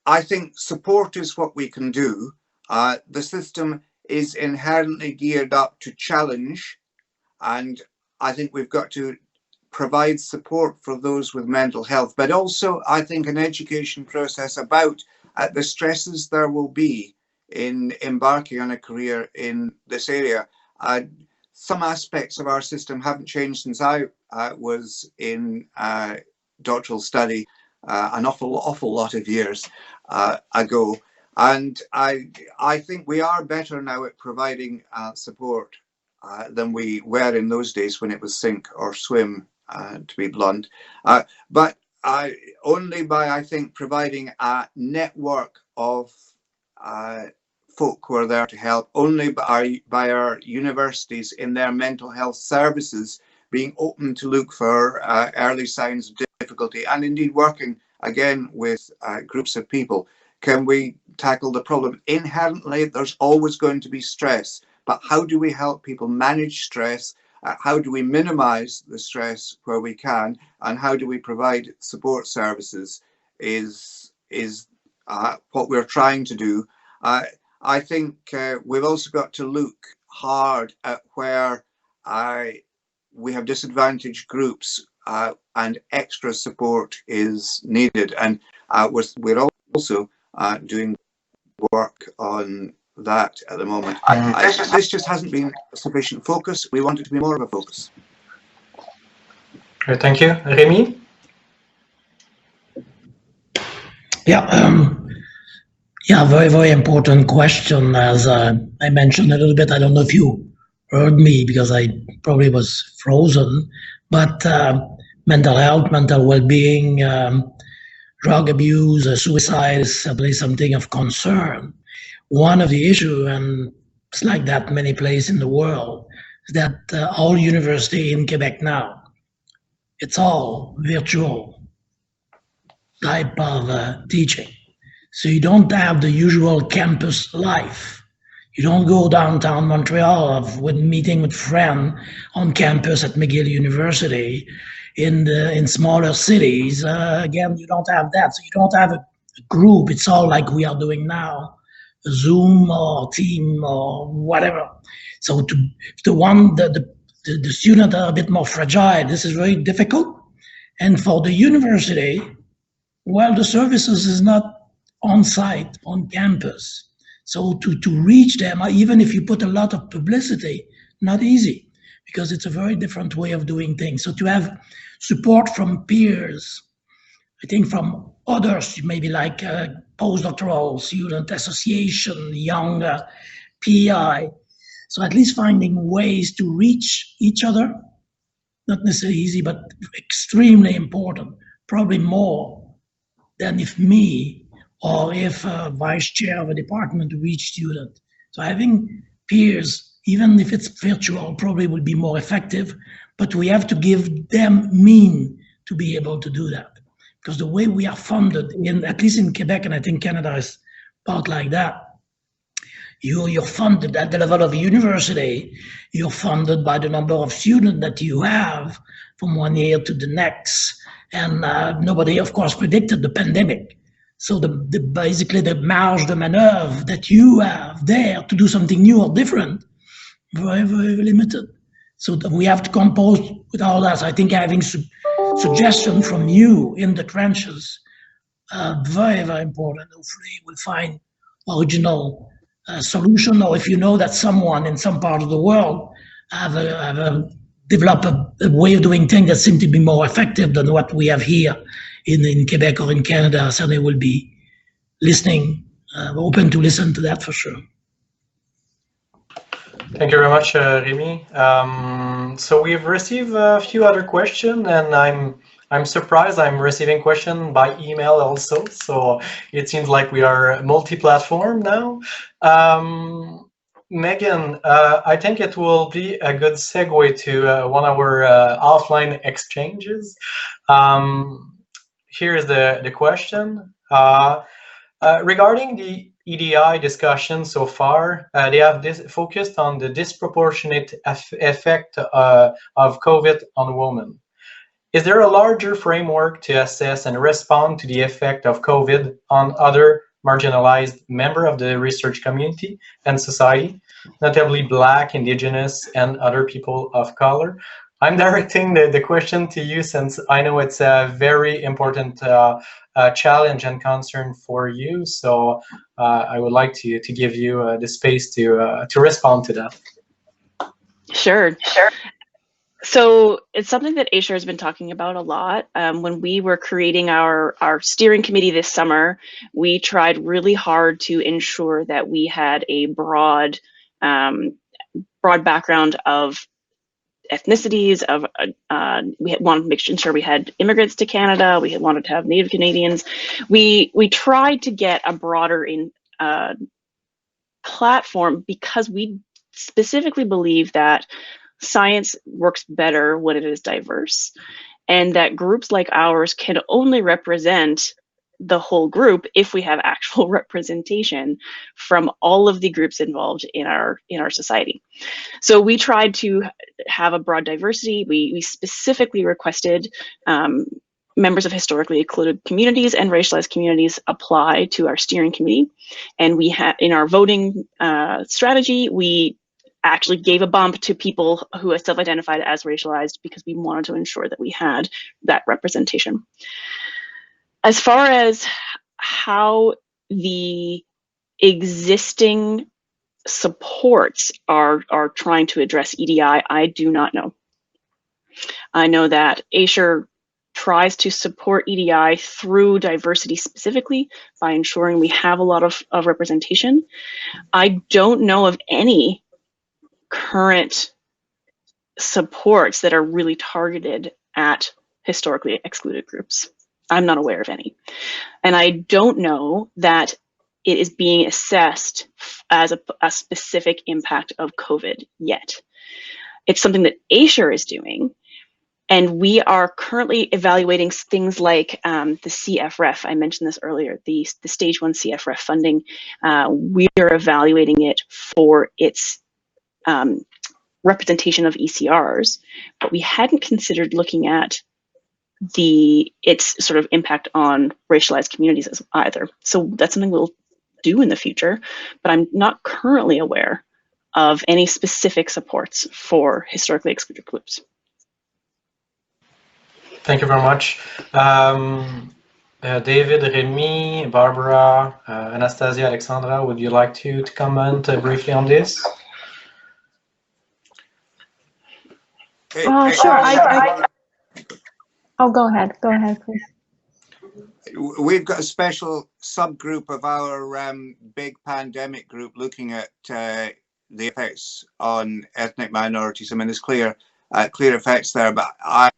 I think support is what we can do. The system is inherently geared up to challenge, and I think we've got to provide support for those with mental health, but also I think an education process about the stresses there will be in embarking on a career in this area. Some aspects of our system haven't changed since I was in doctoral study an awful lot of years ago, and I think we are better now at providing support than we were in those days when it was sink or swim, to be blunt. But only by, I think, providing a network of folk who are there to help, only by our universities in their mental health services being open to look for early signs of difficulty, and indeed working again with groups of people, can we tackle the problem. Inherently, there's always going to be stress, but how do we help people manage stress? How do we minimize the stress where we can, and how do we provide support services is what we're trying to do. I think we've also got to look hard at where we have disadvantaged groups and extra support is needed, and we're also doing work on that at the moment. This just hasn't been a sufficient focus. We want it to be more of a focus. Okay, thank you. Rémi? Yeah, very, very important question. As I mentioned a little bit, I don't know if you heard me because I probably was frozen, but mental health, mental well-being, drug abuse, suicide is simply something of concern. One of the issues, and it's like that many places in the world, is that all university in Quebec now, it's all virtual type of teaching. So you don't have the usual campus life. You don't go downtown Montreal with meeting with friends on campus at McGill University. in smaller cities, again, you don't have that. So you don't have a group. It's all like we are doing now, Zoom or Team or whatever. So the students are a bit more fragile. This is very difficult. And for the university, well, the services is not on site, on campus. So to reach them, even if you put a lot of publicity, not easy, because it's a very different way of doing things. So to have support from peers, I think from others, maybe like postdoctoral student association, young PI. So at least finding ways to reach each other, not necessarily easy, but extremely important, probably more than if me or if a vice chair of a department reach student. So having peers, even if it's virtual, probably will be more effective, but we have to give them mean to be able to do that. Because the way we are funded, at least in Quebec, and I think Canada is part like that, you're funded at the level of a university, you're funded by the number of students that you have from one year to the next. And nobody, of course, predicted the pandemic. So basically the marge de maneuver that you have there to do something new or different, very, very limited. So we have to compose with all that. I think having suggestion from you in the trenches, very, very important. Hopefully we'll find original solution, or if you know that someone in some part of the world develop a way of doing things that seem to be more effective than what we have here in Quebec or in Canada, certainly will be listening, open to listen to that for sure. Thank you very much, Rémi. So we've received a few other questions, and I'm surprised I'm receiving questions by email also. So it seems like we are multi-platform now. Meaghan, I think it will be a good segue to one of our offline exchanges. Here is the question. Regarding the EDI discussion so far, they have focused on the disproportionate effect of COVID on women. Is there a larger framework to assess and respond to the effect of COVID on other marginalized members of the research community and society, notably Black, Indigenous, and other people of color? I'm directing the question to you, since I know it's a very important challenge and concern for you. So I would like to give you the space to respond to that. Sure. So it's something that Aisha has been talking about a lot. When we were creating our steering committee this summer, we tried really hard to ensure that we had a broad background of ethnicities. We wanted to make sure we had immigrants to Canada. We wanted to have Native Canadians. We tried to get a broader platform, because we specifically believe that science works better when it is diverse, and that groups like ours can only represent the whole group if we have actual representation from all of the groups involved in our society. So we tried to have a broad diversity. We specifically requested members of historically excluded communities and racialized communities apply to our steering committee, and we had in our voting strategy, we actually gave a bump to people who are self-identified as racialized, because we wanted to ensure that we had that representation. As far as how the existing supports are trying to address EDI, I do not know. I know that Aisha tries to support EDI through diversity specifically by ensuring we have a lot of representation. I don't know of any current supports that are really targeted at historically excluded groups. I'm not aware of any. And I don't know that it is being assessed as a specific impact of COVID yet. It's something that Aisha is doing, and we are currently evaluating things like the CFREF. I mentioned this earlier, the stage 1 CFREF funding. We are evaluating it for its representation of ECRs, but we hadn't considered looking at its sort of impact on racialized communities either. So that's something we'll do in the future, but I'm not currently aware of any specific supports for historically excluded groups. Thank you very much. David, Rémi, Barbara, Anastasia, Alexandra, would you like to comment briefly on this? Sure. Oh, go ahead. Go ahead, please. We've got a special subgroup of our big pandemic group looking at the effects on ethnic minorities. I mean, there's clear effects there, but I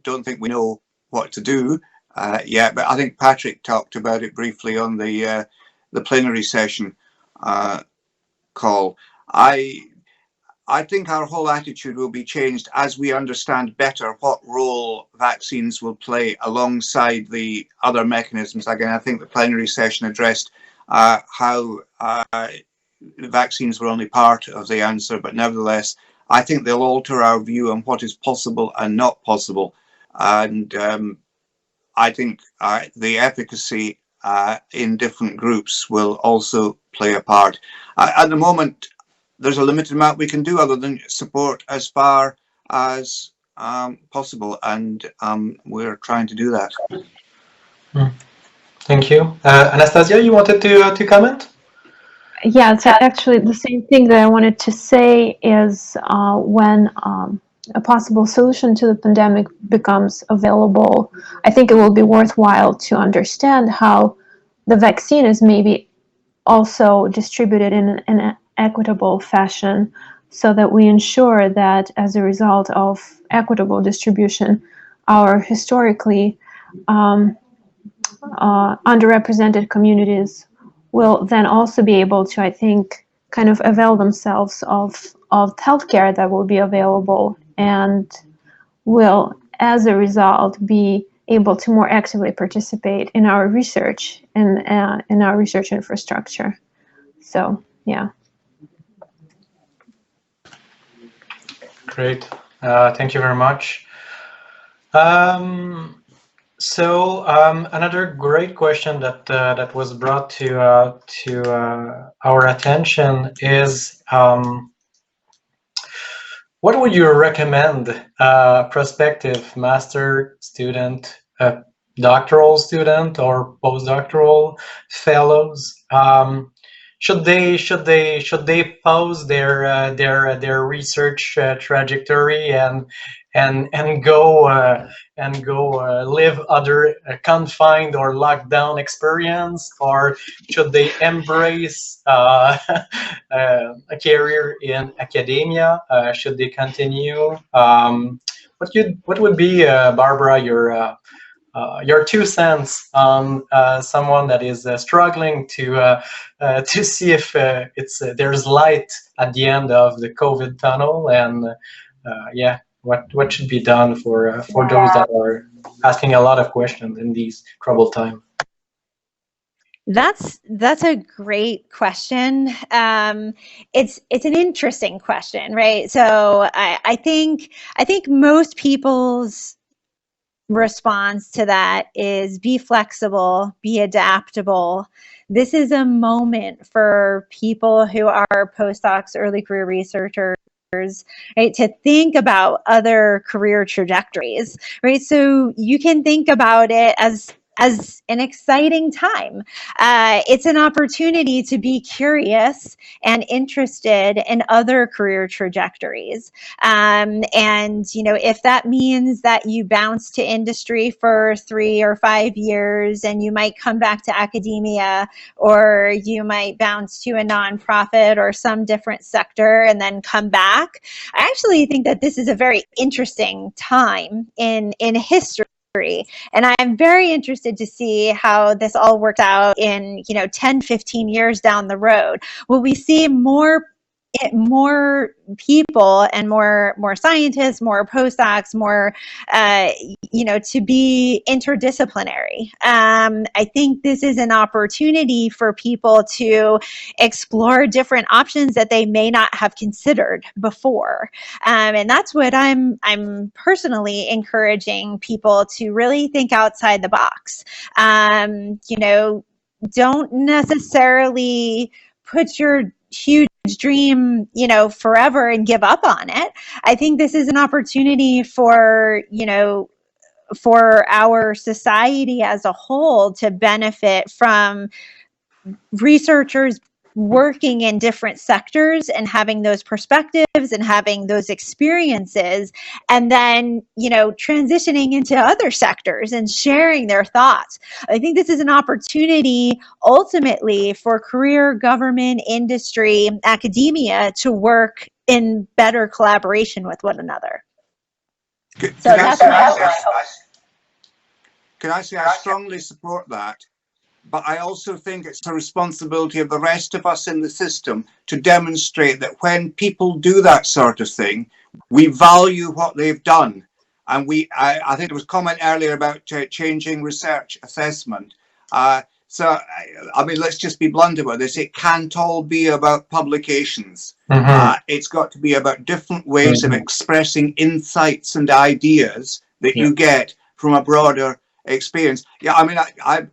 don't think we know what to do yet. But I think Patrick talked about it briefly on the plenary session call. I think our whole attitude will be changed as we understand better what role vaccines will play alongside the other mechanisms. Again, I think the plenary session addressed how vaccines were only part of the answer, but nevertheless, I think they'll alter our view on what is possible and not possible. And I think the efficacy in different groups will also play a part. At the moment, there's a limited amount we can do other than support as far as possible, and we're trying to do that. Thank you. Anastasia, you wanted to comment? Yeah, so actually the same thing that I wanted to say is when a possible solution to the pandemic becomes available, I think it will be worthwhile to understand how the vaccine is maybe also distributed in an equitable fashion, so that we ensure that as a result of equitable distribution, our historically underrepresented communities will then also be able to, I think, kind of avail themselves of healthcare that will be available, and will, as a result, be able to more actively participate in our research and in our research infrastructure. So, yeah. Great. Thank you very much. Another great question that was brought to our attention is, what would you recommend prospective master student, doctoral student, or postdoctoral fellows? Should they pause their research trajectory and go live other confined or locked down experience, or should they embrace a career in academia? Should they continue? What would be, Barbara, your 2 cents on someone that is struggling to see if there's light at the end of the COVID tunnel, and yeah, what should be done for those that are asking a lot of questions in these troubled times? That's a great question. It's an interesting question, right? So I think most people's response to that is be flexible, be adaptable. This is a moment for people who are postdocs, early career researchers, right, to think about other career trajectories, right? So you can think about it as an exciting time. It's an opportunity to be curious and interested in other career trajectories. And, you know, if that means that you bounce to industry for 3 or 5 years and you might come back to academia, or you might bounce to a nonprofit or some different sector and then come back, I actually think that this is a very interesting time in history. And I'm very interested to see how this all works out in, 10, 15 years down the road. Will we see more more people and more scientists, more postdocs, more, to be interdisciplinary. I think this is an opportunity for people to explore different options that they may not have considered before. And that's what I'm personally encouraging people to really think outside the box. Don't necessarily put your huge dream, forever and give up on it. I think this is an opportunity for our society as a whole to benefit from researchers working in different sectors and having those perspectives and having those experiences, and then transitioning into other sectors and sharing their thoughts. I think this is an opportunity ultimately for career, government, industry, academia to work in better collaboration with one another. Can I say I strongly support that? But I also think it's the responsibility of the rest of us in the system to demonstrate that when people do that sort of thing, we value what they've done. And I think there was a comment earlier about changing research assessment. So, let's just be blunt about this. It can't all be about publications. It's got to be about different ways of expressing insights and ideas that you get from a broader experience. I'm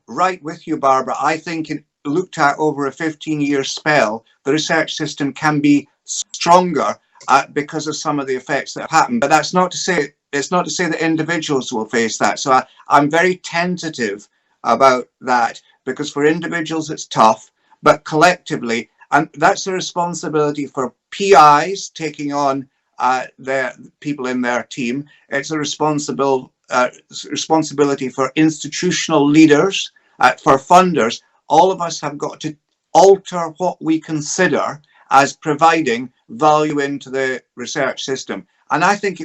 right with you, Barbara. I think looked at over a 15-year spell, the research system can be stronger because of some of the effects that have happened. But that's not to say that individuals will face that. So I'm very tentative about that, because for individuals it's tough, but collectively, and that's a responsibility for PIs taking on their people in their team. It's a responsibility for institutional leaders, for funders. All of us have got to alter what we consider as providing value into the research system. And I think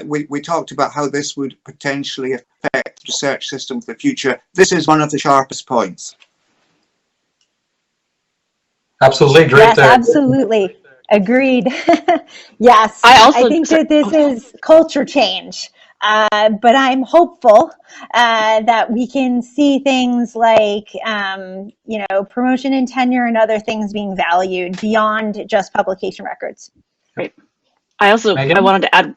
we talked about how this would potentially affect the research system for the future. This is one of the sharpest points. Absolutely. Great. Yes, absolutely. Agreed. Yes, I think that this is culture change. But I'm hopeful that we can see things like, promotion and tenure and other things being valued beyond just publication records. Great. I wanted to add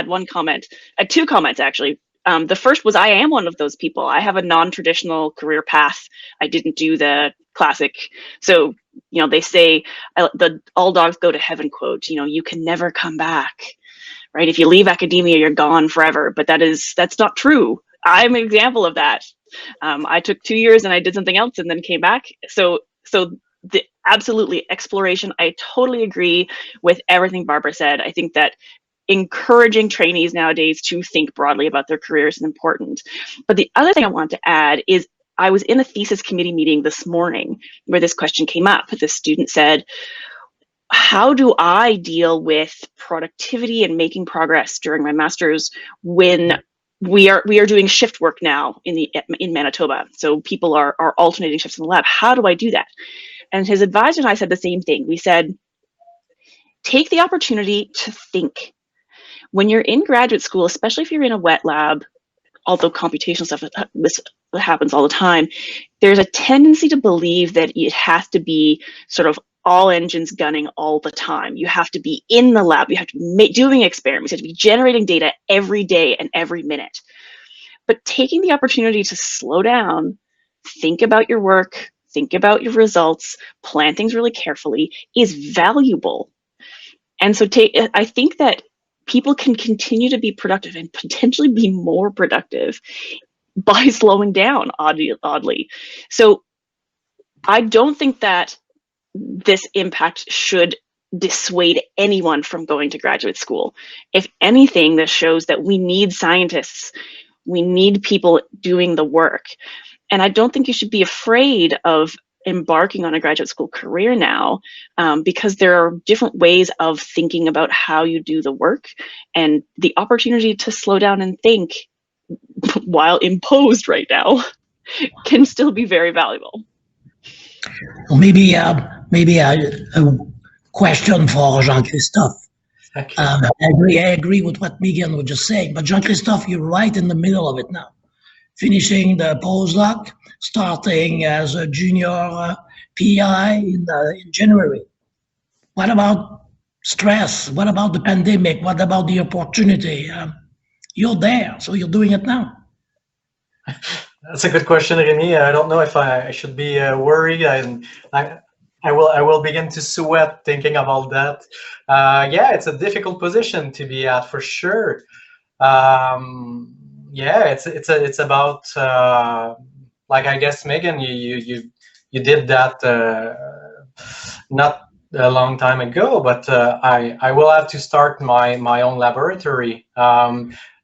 one comment. Two comments actually. The first was I am one of those people. I have a non-traditional career path. I didn't do the classic. So, they say the all dogs go to heaven quote, you can never come back. Right? If you leave academia, you're gone forever. But that's not true. I'm an example of that. I took 2 years and I did something else and then came back. So the absolutely exploration. I totally agree with everything Barbara said. I think that encouraging trainees nowadays to think broadly about their careers is important. But the other thing I want to add is I was in a thesis committee meeting this morning where this question came up. The student said, how do I deal with productivity and making progress during my master's when we are doing shift work now in Manitoba? So people are alternating shifts in the lab. How do I do that? And his advisor and I said the same thing. We said, take the opportunity to think. When you're in graduate school, especially if you're in a wet lab, although computational stuff, this happens all the time, there's a tendency to believe that it has to be sort of all engines gunning all the time. You have to be in the lab. You have to be doing experiments. You have to be generating data every day and every minute. But taking the opportunity to slow down, think about your work, think about your results, plan things really carefully is valuable. And so I think that people can continue to be productive and potentially be more productive by slowing down, oddly. So I don't think that this impact should dissuade anyone from going to graduate school. If anything, this shows that we need scientists. We need people doing the work. And I don't think you should be afraid of embarking on a graduate school career now, because there are different ways of thinking about how you do the work, and the opportunity to slow down and think while imposed right now can still be very valuable. Well, maybe question for Jean-Christophe. Okay. I agree with what Meaghan was just saying, but Jean-Christophe, you're right in the middle of it now. Finishing the postdoc, starting as a junior PI in January. What about stress? What about the pandemic? What about the opportunity? You're there, so you're doing it now. That's a good question, Rémi. I don't know if I should be worried. I will begin to sweat thinking about that. Yeah, it's a difficult position to be at for sure. Yeah, it's about like, I guess, Meaghan, you did that not a long time ago, but I will have to start my own laboratory.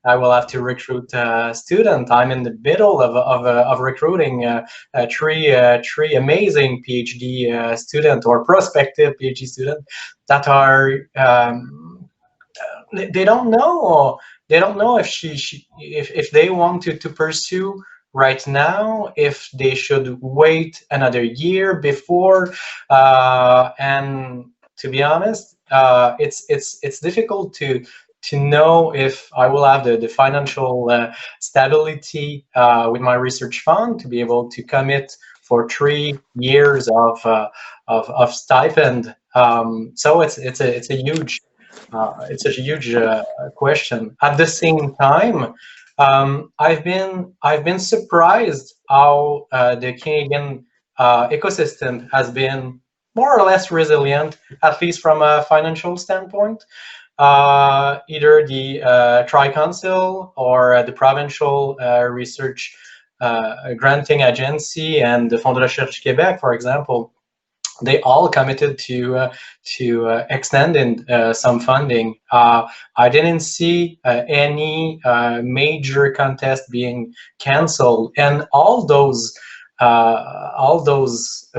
I will have to recruit students. I'm in the middle of recruiting three amazing PhD students or prospective PhD students that are they don't know if they want to pursue right now, if they should wait another year before, and to be honest, it's difficult to know if I will have the financial stability with my research fund to be able to commit for 3 years of stipend. So it's a huge question. At the same time, I've been surprised how the Canadian ecosystem has been more or less resilient, at least from a financial standpoint. Either the Tri-Council or the provincial research granting agency and the Fonds de Recherche Québec, for example, they all committed to extending some funding. I didn't see any major contest being canceled, and all those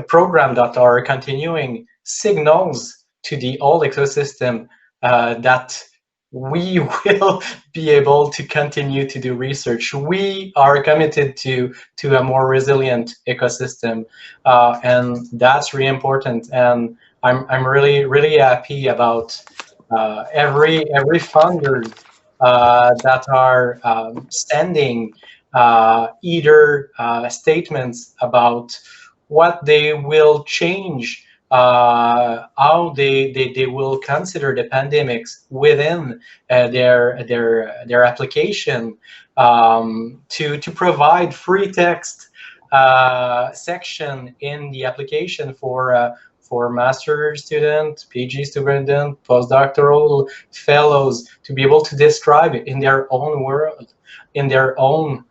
programs that are continuing signals to the whole ecosystem that we will be able to continue to do research. We are committed to a more resilient ecosystem, and that's really important. And I'm really happy about every funder that are sending either statements about what they will change, how they will consider the pandemics within their application, to provide free text section in the application for master student, PhD student, postdoctoral fellows, to be able to describe it in their own world, in their own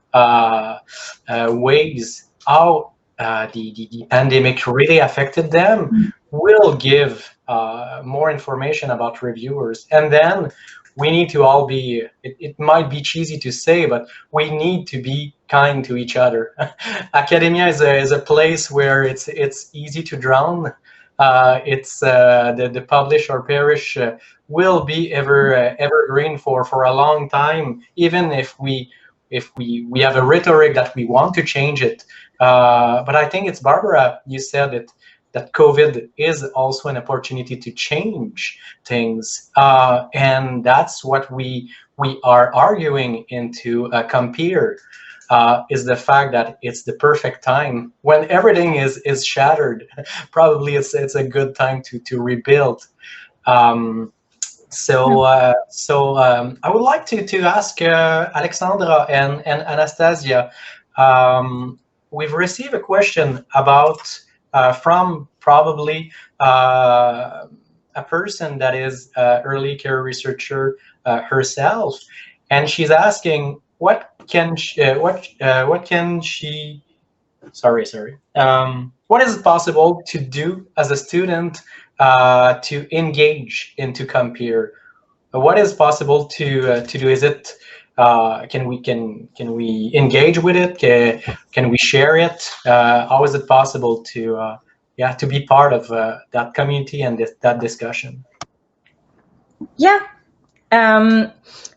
ways, how the pandemic really affected them. Will give more information about reviewers. And then we need to all be, it might be cheesy to say, but we need to be kind to each other. Academia is a place where it's easy to drown. It's the publish or perish will be evergreen for a long time, even if we have a rhetoric that we want to change it. But I think it's Barbara, you said it, that COVID is also an opportunity to change things, and that's what we are arguing into Compere, is the fact that it's the perfect time when everything is shattered. Probably it's a good time to rebuild. So I would like to ask Alexandra and Anastasia. We've received a question about from probably a person that is early care researcher herself, and she's asking what is it possible to do as a student to engage into Compere? What is possible to do? Is it can we engage with it? Can we share it? How is it possible to be part of that community and that discussion? Yeah.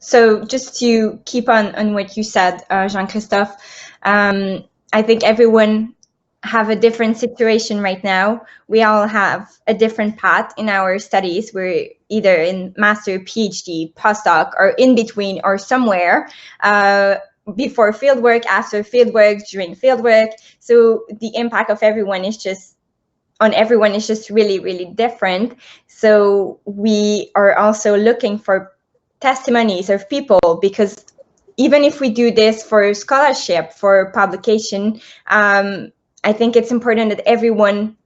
So just to keep on what you said, Jean-Christophe, I think everyone have a different situation right now. We all have a different path in our studies. We're either in master, PhD, postdoc, or in between, or somewhere, before fieldwork, after fieldwork, during fieldwork. So the impact of everyone is just really, really different. So we are also looking for testimonies of people, because even if we do this for scholarship, for publication, I think it's important that everyone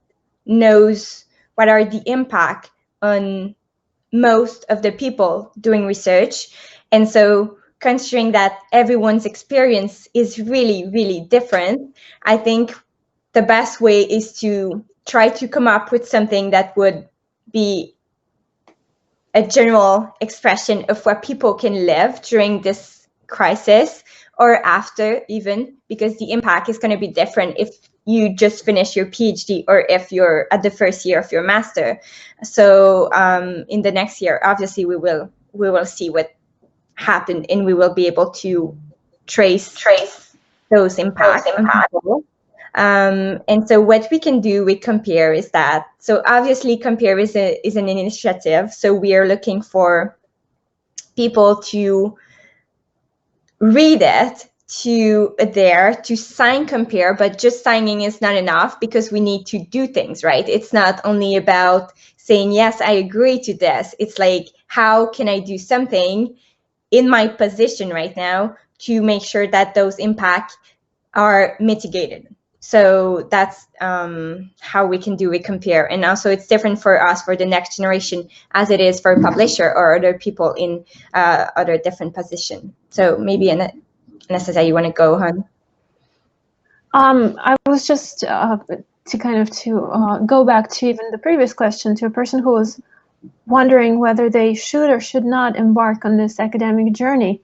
knows what are the impact on most of the people doing research. And so considering that everyone's experience is really, really different, I think the best way is to try to come up with something that would be a general expression of what people can live during this crisis, or after even, because the impact is going to be different if you just finish your PhD or if you're at the first year of your master. So in the next year, obviously we will see what happened, and we will be able to trace those impacts on people. And so what we can do with Compare is that, so obviously Compare is an initiative. So we are looking for people to read it, to sign Compare, but just signing is not enough, because we need to do things, right? It's not only about saying, yes, I agree to this. It's like, how can I do something in my position right now to make sure that those impacts are mitigated? So that's how we can do it, Compare. And also it's different for us, for the next generation, as it is for a publisher or other people in other different positions. So maybe Anastasia, you want to go on? I was just to go back to even the previous question, to a person who was wondering whether they should or should not embark on this academic journey.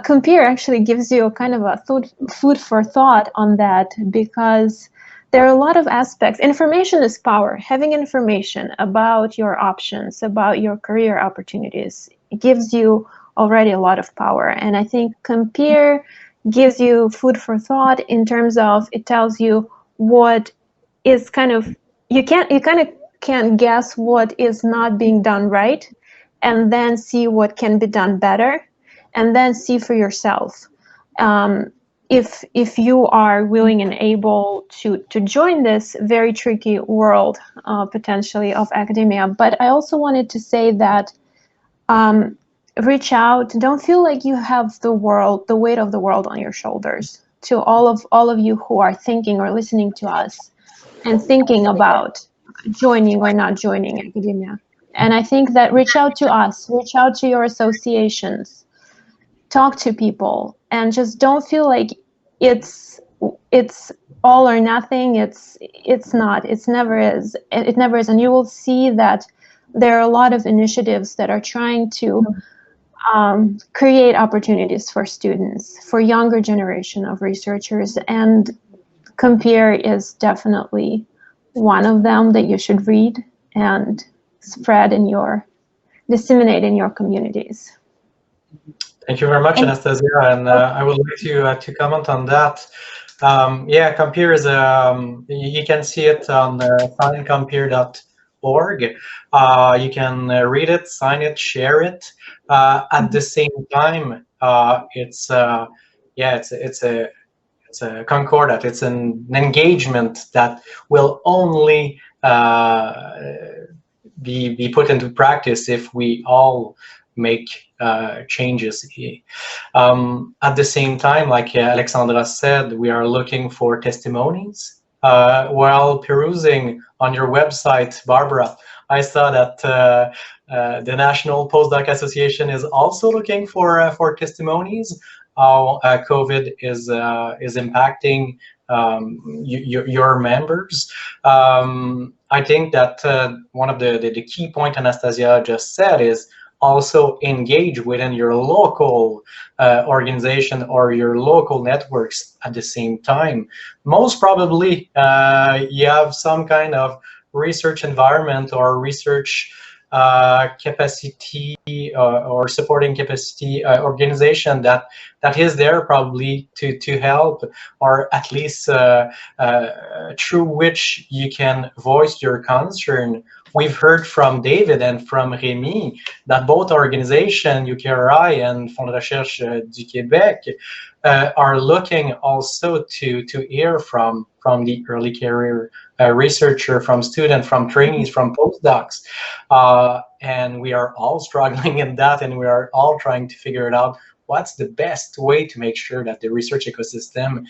Compare actually gives you a kind of a food for thought on that, because there are a lot of aspects. Information is power. Having information about your options, about your career opportunities, gives you already a lot of power. And I think Compare gives you food for thought in terms of, it tells you what is you kind of can guess what is not being done right, and then see what can be done better, and then see for yourself if you are willing and able to join this very tricky world potentially of academia. But I also wanted to say that reach out. Don't feel like you have the weight of the world on your shoulders. To all of you who are thinking or listening to us and thinking about joining or not joining academia. And I think that reach out to us, reach out to your associations, talk to people, and just don't feel like it's all or nothing. It's not. It never is. And you will see that there are a lot of initiatives that are trying to create opportunities for students, for younger generation of researchers, and Compare is definitely one of them that you should read and disseminate in your communities. Thank you very much, Anastasia, and I would like to comment on that. Yeah, Compare is you can see it on signcompare.org. You can read it, sign it, share it. At the same time, it's a concordat. It's an engagement that will only be put into practice if we all make changes. At the same time, like Alexandra said, we are looking for testimonies. While perusing on your website, Barbara, I saw that the National Postdoc Association is also looking for testimonies. How COVID is impacting your members. I think that one of the key point Anastasia just said is also engage within your local organization or your local networks at the same time. Most probably you have some kind of research environment or research capacity or supporting capacity organization that is there probably to help, or at least through which you can voice your concern. We've heard from David and from Rémi that both organizations, UKRI and Fonds de Recherche du Québec, are looking also to hear from the early career researcher, from students, from trainees, from postdocs. And we are all struggling in that, and we are all trying to figure it out. What's the best way to make sure that the research ecosystem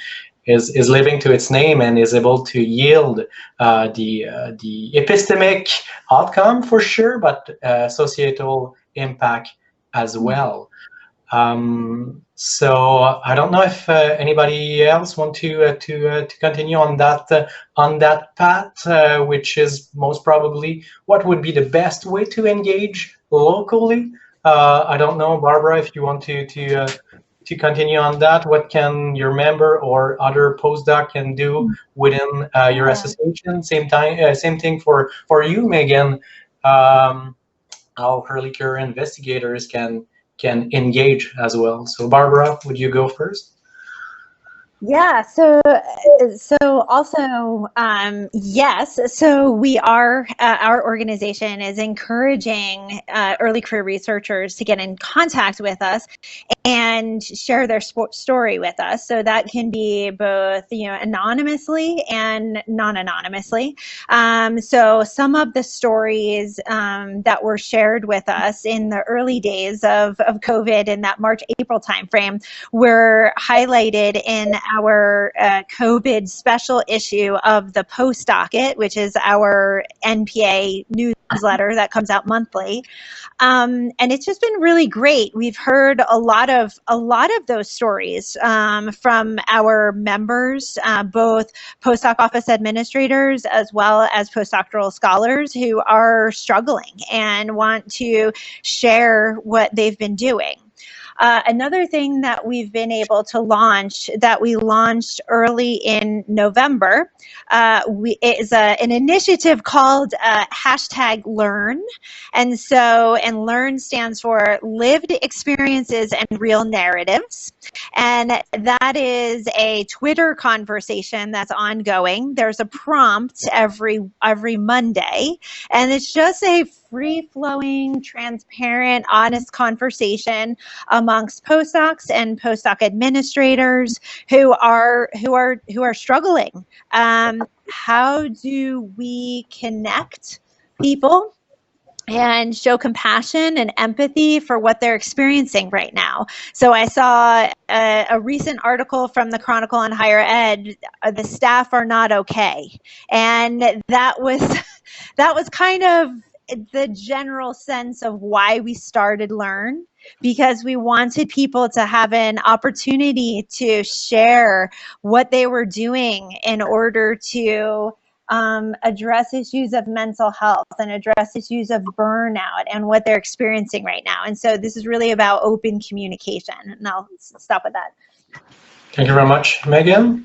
is living to its name and is able to yield the epistemic outcome for sure, but societal impact as well. So I don't know if anybody else want to continue on that path, which is most probably what would be the best way to engage locally. I don't know, Barbara, if you want to continue on that. What can your member or other postdoc can do within your association? Same thing for you, Meaghan. How early career investigators can engage as well. So Barbara, would you go first? Yeah, so also, yes, so we are, our organization is encouraging early career researchers to get in contact with us and share their story with us. So that can be both, anonymously and non-anonymously. So some of the stories that were shared with us in the early days of COVID in that March-April timeframe were highlighted in our COVID special issue of the Post Docket, which is our NPA newsletter that comes out monthly. And it's just been really great. We've heard a lot of those stories from our members, both postdoc office administrators as well as postdoctoral scholars who are struggling and want to share what they've been doing. Another thing that we've been able to launch, that we launched early in November, is an initiative called #Learn. And Learn stands for Lived Experiences and Real Narratives. And that is a Twitter conversation that's ongoing. There's a prompt every Monday, and it's just a free-flowing, transparent, honest conversation amongst postdocs and postdoc administrators who are struggling. How do we connect people and show compassion and empathy for what they're experiencing right now? So I saw a recent article from the Chronicle on Higher Ed, the staff are not okay. And that was kind of the general sense of why we started Learn, because we wanted people to have an opportunity to share what they were doing in order to address issues of mental health and address issues of burnout and what they're experiencing right now. And so this is really about open communication. And I'll stop with that. Thank you very much. Meaghan?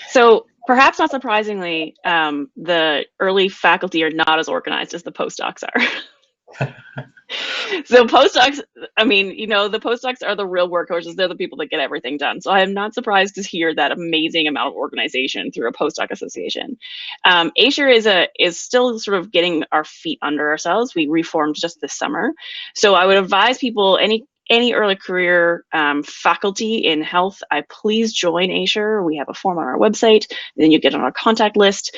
So perhaps not surprisingly, the early faculty are not as organized as the postdocs are. So postdocs, I mean, the postdocs are the real workhorses. They're the people that get everything done. So I am not surprised to hear that amazing amount of organization through a postdoc association. ASHR is still sort of getting our feet under ourselves. We reformed just this summer. So I would advise people, any early career faculty in health, please join ASHR. We have a form on our website. Then you get on our contact list.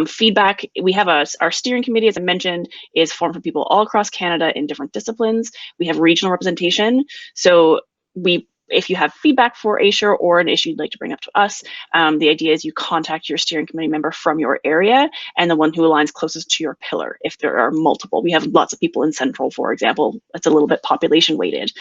Feedback, we have our steering committee, as I mentioned, is formed for people all across Canada in different disciplines. We have regional representation. So if you have feedback for ASHR or an issue you'd like to bring up to us, the idea is you contact your steering committee member from your area and the one who aligns closest to your pillar. If there are multiple, we have lots of people in Central, for example, that's a little bit population weighted.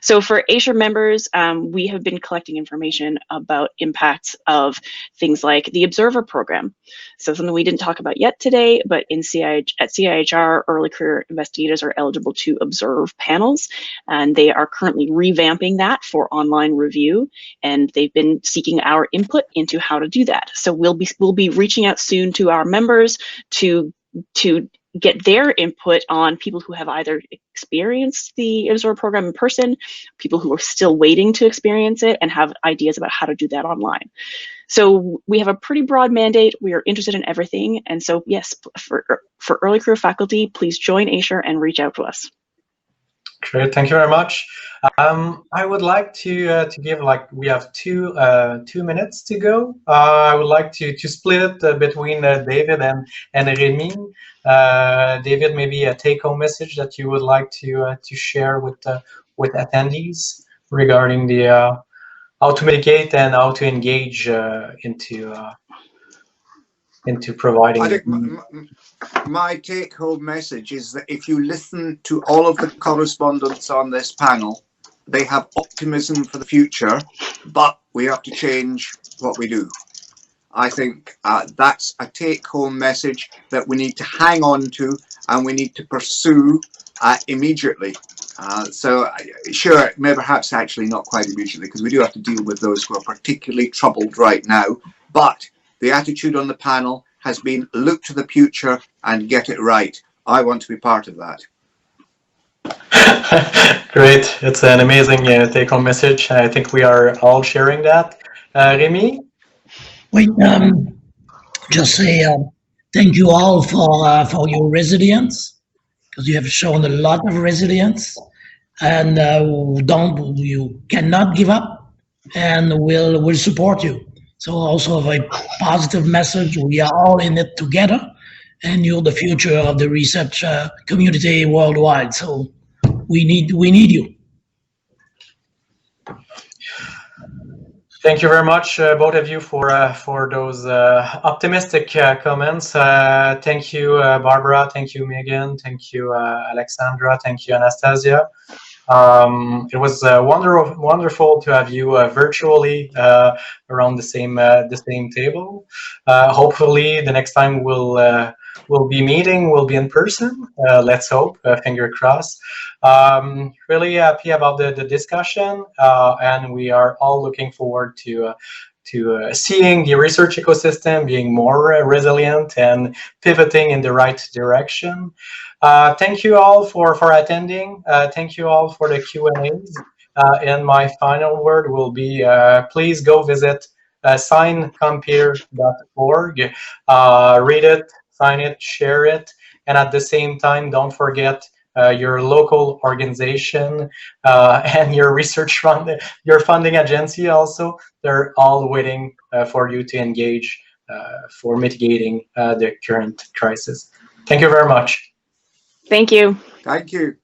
So for ASHR members, we have been collecting information about impacts of things like the Observer program. So something we didn't talk about yet today, but at CIHR, early career investigators are eligible to observe panels, and they are currently revamping that for online review, and they've been seeking our input into how to do that. So we'll be reaching out soon to our members to to get their input on people who have either experienced the absorb program in person, people who are still waiting to experience it, and have ideas about how to do that online. So we have a pretty broad mandate. We are interested in everything. And so yes, for early career faculty, please join ASHRE and reach out to us. Great, thank you very much. I would like to give, like, we have 2 minutes to go. I would like to split it between David and Rémi. David, maybe a take-home message that you would like to share with attendees regarding the how to mitigate and how to engage into providing. I think my take-home message is that if you listen to all of the correspondents on this panel, they have optimism for the future, but we have to change what we do. I think that's a take-home message that we need to hang on to and we need to pursue immediately. So sure, perhaps actually not quite immediately, because we do have to deal with those who are particularly troubled right now, but the attitude on the panel has been look to the future and get it right. I want to be part of that. Great. It's an amazing take-home message. I think we are all sharing that. Rémi? Wait, just say thank you all for your resilience, because you have shown a lot of resilience, and you cannot give up, and we'll support you. So also a very positive message. We are all in it together, and you're the future of the research community worldwide. So we need you. Thank you very much, both of you, for those optimistic comments. Thank you, Barbara. Thank you, Meaghan. Thank you, Alexandra. Thank you, Anastasia. It was wonderful to have you virtually around the same table. Hopefully, the next time we'll be meeting, we'll be in person. Let's hope. Finger crossed. Really happy about the discussion, and we are all looking forward to seeing the research ecosystem being more resilient and pivoting in the right direction. Thank you all for attending. Thank you all for the Q&As. And my final word will be, please go visit signcompere.org. Read it, sign it, share it, and at the same time, don't forget your local organization and your your funding agency also. They're all waiting for you to engage for mitigating the current crisis. Thank you very much. Thank you. Thank you.